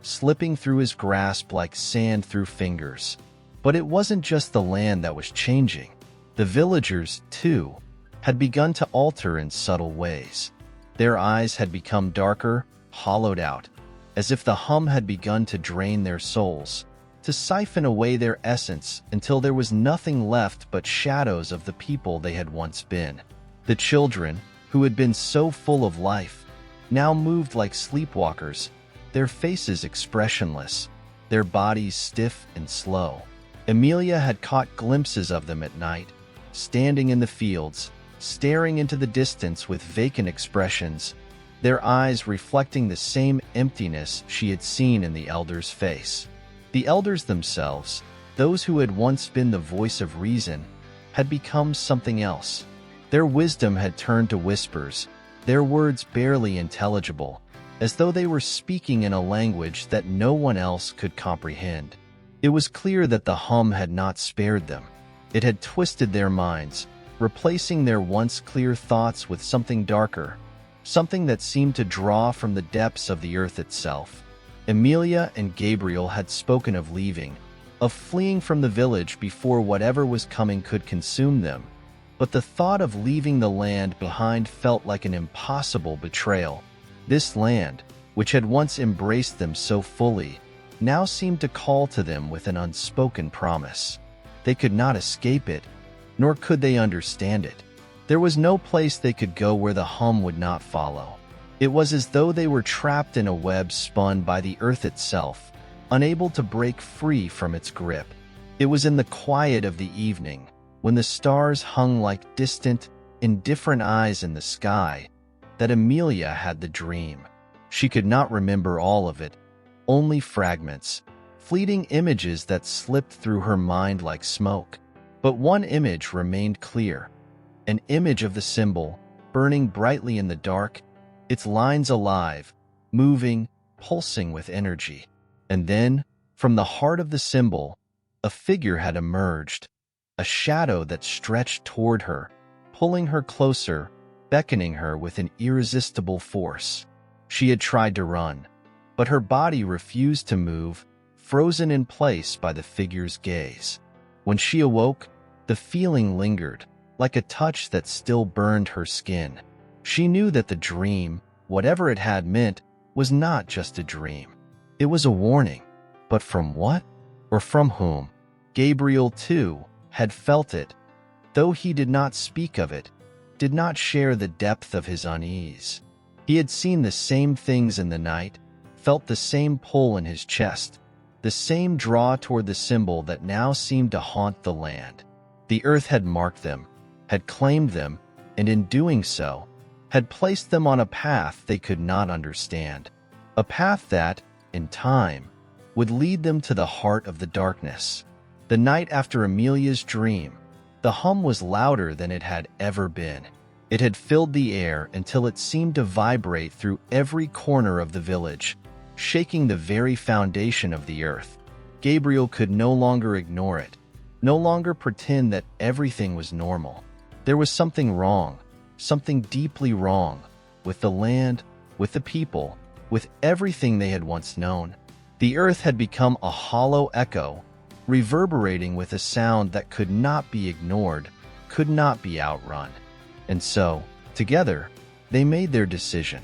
Speaker 1: slipping through his grasp like sand through fingers. But it wasn't just the land that was changing. The villagers, too, had begun to alter in subtle ways. Their eyes had become darker, hollowed out, as if the hum had begun to drain their souls, to siphon away their essence until there was nothing left but shadows of the people they had once been. The children, who had been so full of life, now moved like sleepwalkers, their faces expressionless, their bodies stiff and slow. Amelia had caught glimpses of them at night, standing in the fields, staring into the distance with vacant expressions, their eyes reflecting the same emptiness she had seen in the elder's face. The elders themselves, those who had once been the voice of reason, had become something else. Their wisdom had turned to whispers, their words barely intelligible, as though they were speaking in a language that no one else could comprehend. It was clear that the hum had not spared them. It had twisted their minds, replacing their once clear thoughts with something darker, something that seemed to draw from the depths of the earth itself. Amelia and Gabriel had spoken of leaving, of fleeing from the village before whatever was coming could consume them, but the thought of leaving the land behind felt like an impossible betrayal. This land, which had once embraced them so fully, now seemed to call to them with an unspoken promise. They could not escape it, nor could they understand it. There was no place they could go where the hum would not follow. It was as though they were trapped in a web spun by the earth itself, unable to break free from its grip. It was in the quiet of the evening, when the stars hung like distant, indifferent eyes in the sky, that Amelia had the dream. She could not remember all of it, only fragments, fleeting images that slipped through her mind like smoke. But one image remained clear, an image of the symbol, burning brightly in the dark, its lines alive, moving, pulsing with energy. And then, from the heart of the symbol, a figure had emerged, a shadow that stretched toward her, pulling her closer, beckoning her with an irresistible force. She had tried to run, but her body refused to move, frozen in place by the figure's gaze. When she awoke, the feeling lingered, like a touch that still burned her skin. She knew that the dream, whatever it had meant, was not just a dream. It was a warning. But from what? Or from whom? Gabriel, too, had felt it. though he did not speak of it, did not share the depth of his unease. He had seen the same things in the night, felt the same pull in his chest, the same draw toward the symbol that now seemed to haunt the land. The earth had marked them, had claimed them, and in doing so, had placed them on a path they could not understand. A path that, in time, would lead them to the heart of the darkness. The night after Amelia's dream, the hum was louder than it had ever been. It had filled the air until it seemed to vibrate through every corner of the village, shaking the very foundation of the earth. Gabriel could no longer ignore it, no longer pretend that everything was normal. There was something wrong, something deeply wrong, with the land, with the people, with everything they had once known. The earth had become a hollow echo, reverberating with a sound that could not be ignored, could not be outrun. And so, together, they made their decision.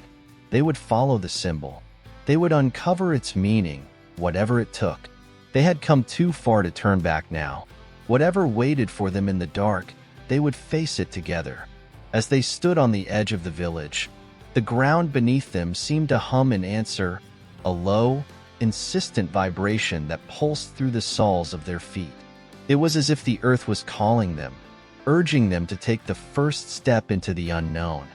Speaker 1: They would follow the symbol. They would uncover its meaning, whatever it took. They had come too far to turn back now. Whatever waited for them in the dark, they would face it together. As they stood on the edge of the village, the ground beneath them seemed to hum in answer, a low, insistent vibration that pulsed through the soles of their feet. It was as if the earth was calling them, urging them to take the first step into the unknown.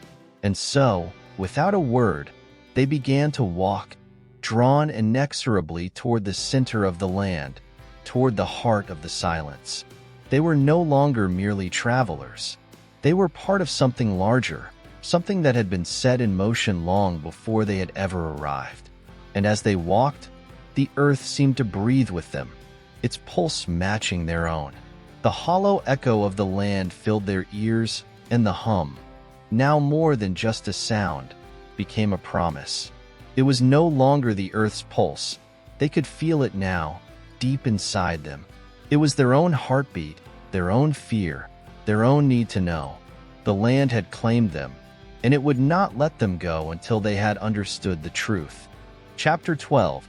Speaker 1: And so, without a word, they began to walk, drawn inexorably toward the center of the land, toward the heart of the silence. They were no longer merely travelers. They were part of something larger, something that had been set in motion long before they had ever arrived. And as they walked, the earth seemed to breathe with them, its pulse matching their own. The hollow echo of the land filled their ears, and the hum, now more than just a sound, became a promise. It was no longer the earth's pulse. They could feel it now, deep inside them. It was their own heartbeat, their own fear, their own need to know. The land had claimed them, and it would not let them go until they had understood the truth. Chapter 12,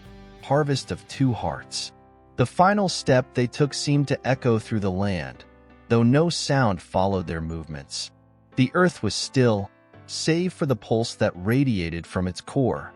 Speaker 1: Harvest of Two Hearts. The final step they took seemed to echo through the land, though no sound followed their movements. The earth was still, save for the pulse that radiated from its core,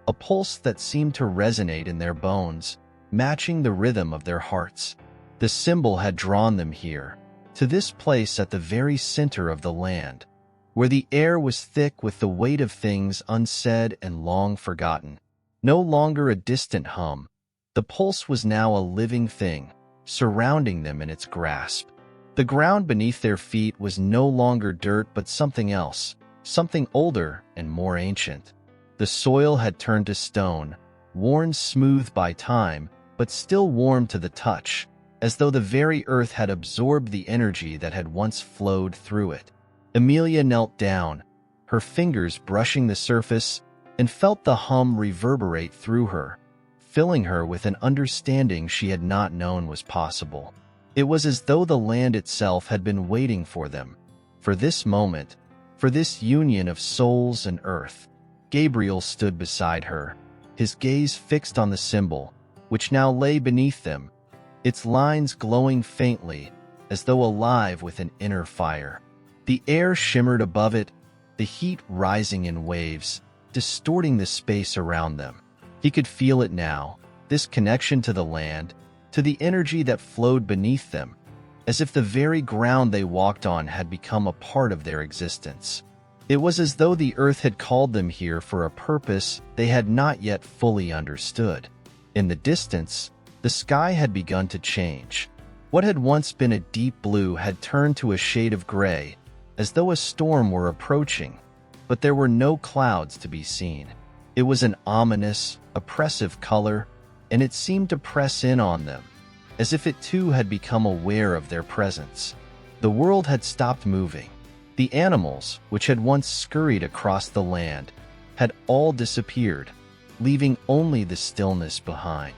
Speaker 1: a pulse that seemed to resonate in their bones, matching the rhythm of their hearts. The symbol had drawn them here, to this place at the very center of the land, where the air was thick with the weight of things unsaid and long forgotten. No longer a distant hum, the pulse was now a living thing, surrounding them in its grasp. The ground beneath their feet was no longer dirt but something else, something older and more ancient. The soil had turned to stone, worn smooth by time, but still warm to the touch, as though the very earth had absorbed the energy that had once flowed through it. Amelia knelt down, her fingers brushing the surface, and felt the hum reverberate through her, filling her with an understanding she had not known was possible. It was as though the land itself had been waiting for them, for this moment, for this union of souls and earth. Gabriel stood beside her, his gaze fixed on the symbol, which now lay beneath them, its lines glowing faintly, as though alive with an inner fire. The air shimmered above it, the heat rising in waves, distorting the space around them. He could feel it now, this connection to the land, to the energy that flowed beneath them, as if the very ground they walked on had become a part of their existence. It was as though the earth had called them here for a purpose they had not yet fully understood. In the distance, the sky had begun to change. What had once been a deep blue had turned to a shade of gray, as though a storm were approaching, but there were no clouds to be seen. It was an ominous, oppressive color, and it seemed to press in on them, as if it too had become aware of their presence. The world had stopped moving. The animals, which had once scurried across the land, had all disappeared, leaving only the stillness behind.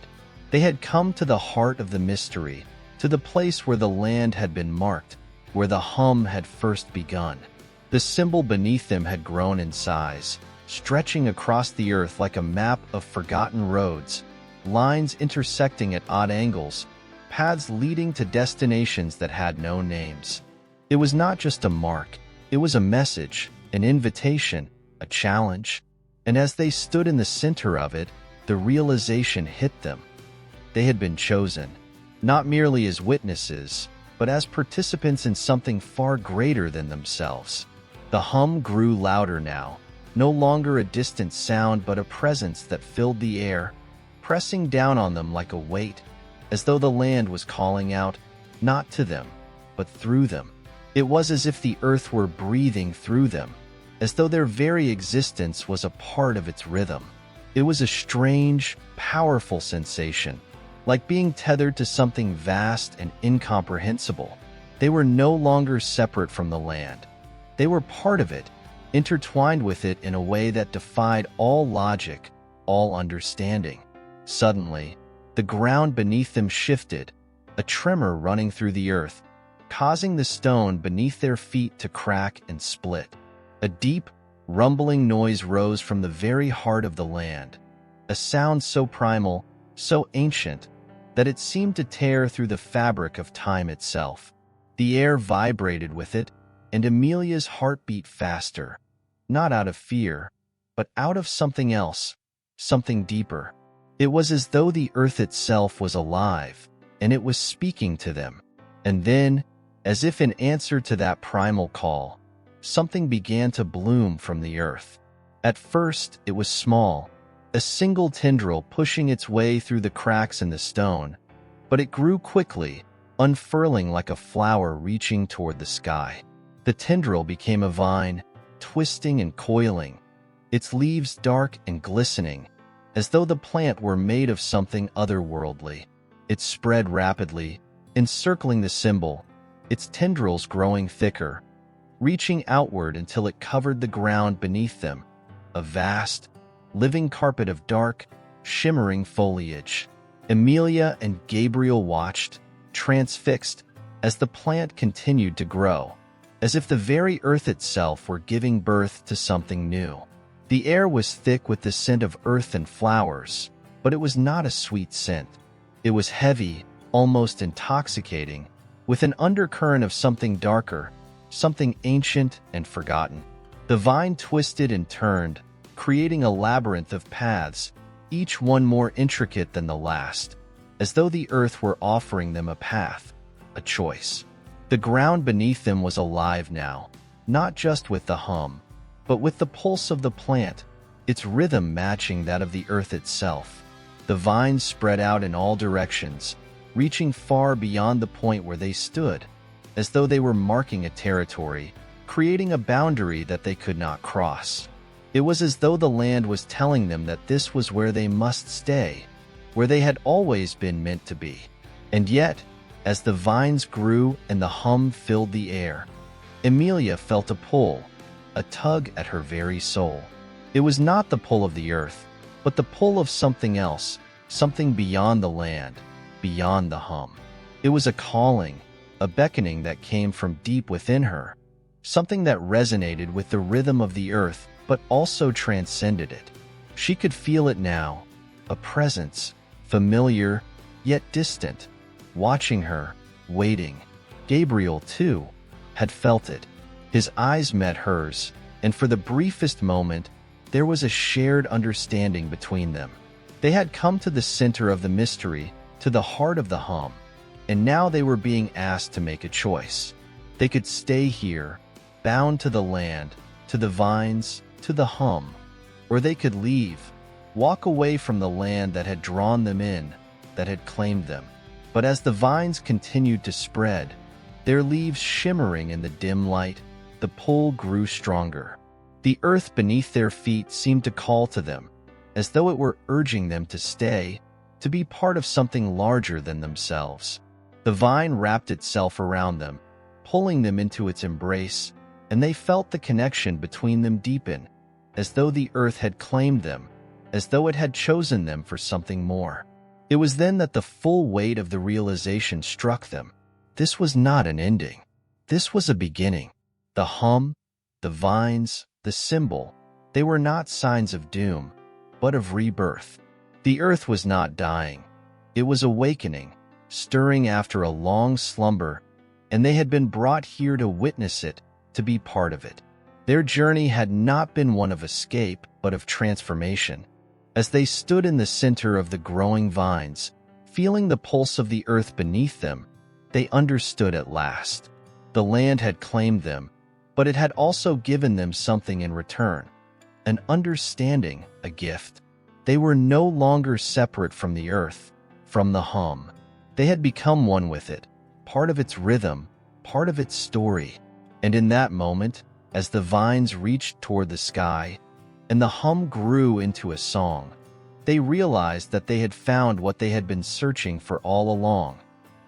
Speaker 1: They had come to the heart of the mystery, to the place where the land had been marked, where the hum had first begun. The symbol beneath them had grown in size, stretching across the earth like a map of forgotten roads, lines intersecting at odd angles, paths leading to destinations that had no names. It was not just a mark, it was a message, an invitation, a challenge. And as they stood in the center of it, the realization hit them. They had been chosen, not merely as witnesses, but as participants in something far greater than themselves. The hum grew louder now, no longer a distant sound but a presence that filled the air, pressing down on them like a weight, as though the land was calling out, not to them, but through them. It was as if the earth were breathing through them, as though their very existence was a part of its rhythm. It was a strange, powerful sensation, like being tethered to something vast and incomprehensible. They were no longer separate from the land. They were part of it, intertwined with it in a way that defied all logic, all understanding. Suddenly, the ground beneath them shifted, a tremor running through the earth, causing the stone beneath their feet to crack and split. A deep, rumbling noise rose from the very heart of the land, a sound so primal, so ancient, that it seemed to tear through the fabric of time itself. The air vibrated with it, and Amelia's heart beat faster, not out of fear, but out of something else, something deeper. It was as though the earth itself was alive, and it was speaking to them. And then, as if in answer to that primal call, something began to bloom from the earth. At first, it was small, a single tendril pushing its way through the cracks in the stone, but it grew quickly, unfurling like a flower reaching toward the sky. The tendril became a vine, twisting and coiling, its leaves dark and glistening, as though the plant were made of something otherworldly. It spread rapidly, encircling the symbol, its tendrils growing thicker, reaching outward until it covered the ground beneath them, a vast, living carpet of dark, shimmering foliage. Amelia and Gabriel watched, transfixed, as the plant continued to grow, as if the very earth itself were giving birth to something new. The air was thick with the scent of earth and flowers, but it was not a sweet scent. It was heavy, almost intoxicating, with an undercurrent of something darker, something ancient and forgotten. The vine twisted and turned, creating a labyrinth of paths, each one more intricate than the last, as though the earth were offering them a path, a choice. The ground beneath them was alive now, not just with the hum, but with the pulse of the plant, its rhythm matching that of the earth itself. The vines spread out in all directions, reaching far beyond the point where they stood, as though they were marking a territory, creating a boundary that they could not cross. It was as though the land was telling them that this was where they must stay, where they had always been meant to be. And yet, as the vines grew and the hum filled the air, Amelia felt a pull, a tug at her very soul. It was not the pull of the earth, but the pull of something else, something beyond the land, beyond the hum. It was a calling, a beckoning that came from deep within her, something that resonated with the rhythm of the earth but also transcended it. She could feel it now, a presence, familiar yet distant, watching her, waiting. Gabriel, too, had felt it. His eyes met hers, and for the briefest moment, there was a shared understanding between them. They had come to the center of the mystery, to the heart of the hum, and now they were being asked to make a choice. They could stay here, bound to the land, to the vines, to the hum, or they could leave, walk away from the land that had drawn them in, that had claimed them. But as the vines continued to spread, their leaves shimmering in the dim light, the pull grew stronger. The earth beneath their feet seemed to call to them, as though it were urging them to stay, to be part of something larger than themselves. The vine wrapped itself around them, pulling them into its embrace, and they felt the connection between them deepen, as though the earth had claimed them, as though it had chosen them for something more. It was then that the full weight of the realization struck them. This was not an ending. This was a beginning. The hum, the vines, the symbol, they were not signs of doom, but of rebirth. The earth was not dying. It was awakening, stirring after a long slumber, and they had been brought here to witness it, to be part of it. Their journey had not been one of escape, but of transformation. As they stood in the center of the growing vines, feeling the pulse of the earth beneath them, they understood at last. The land had claimed them, but it had also given them something in return. An understanding, a gift. They were no longer separate from the earth, from the hum. They had become one with it, part of its rhythm, part of its story. And in that moment, as the vines reached toward the sky, and the hum grew into a song, they realized that they had found what they had been searching for all along.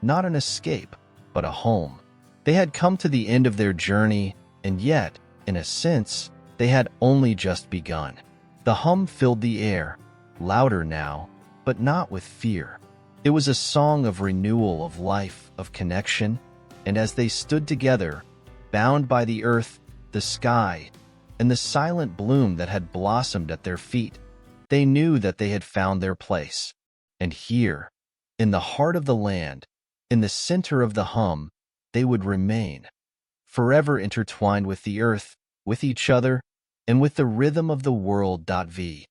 Speaker 1: Not an escape, but a home. They had come to the end of their journey, and yet, in a sense, they had only just begun. The hum filled the air, louder now, but not with fear. It was a song of renewal, of life, of connection, and as they stood together, bound by the earth, the sky, and the silent bloom that had blossomed at their feet, they knew that they had found their place. And here, in the heart of the land, in the center of the hum, they would remain, forever intertwined with the earth, with each other, and with the rhythm of the world. V.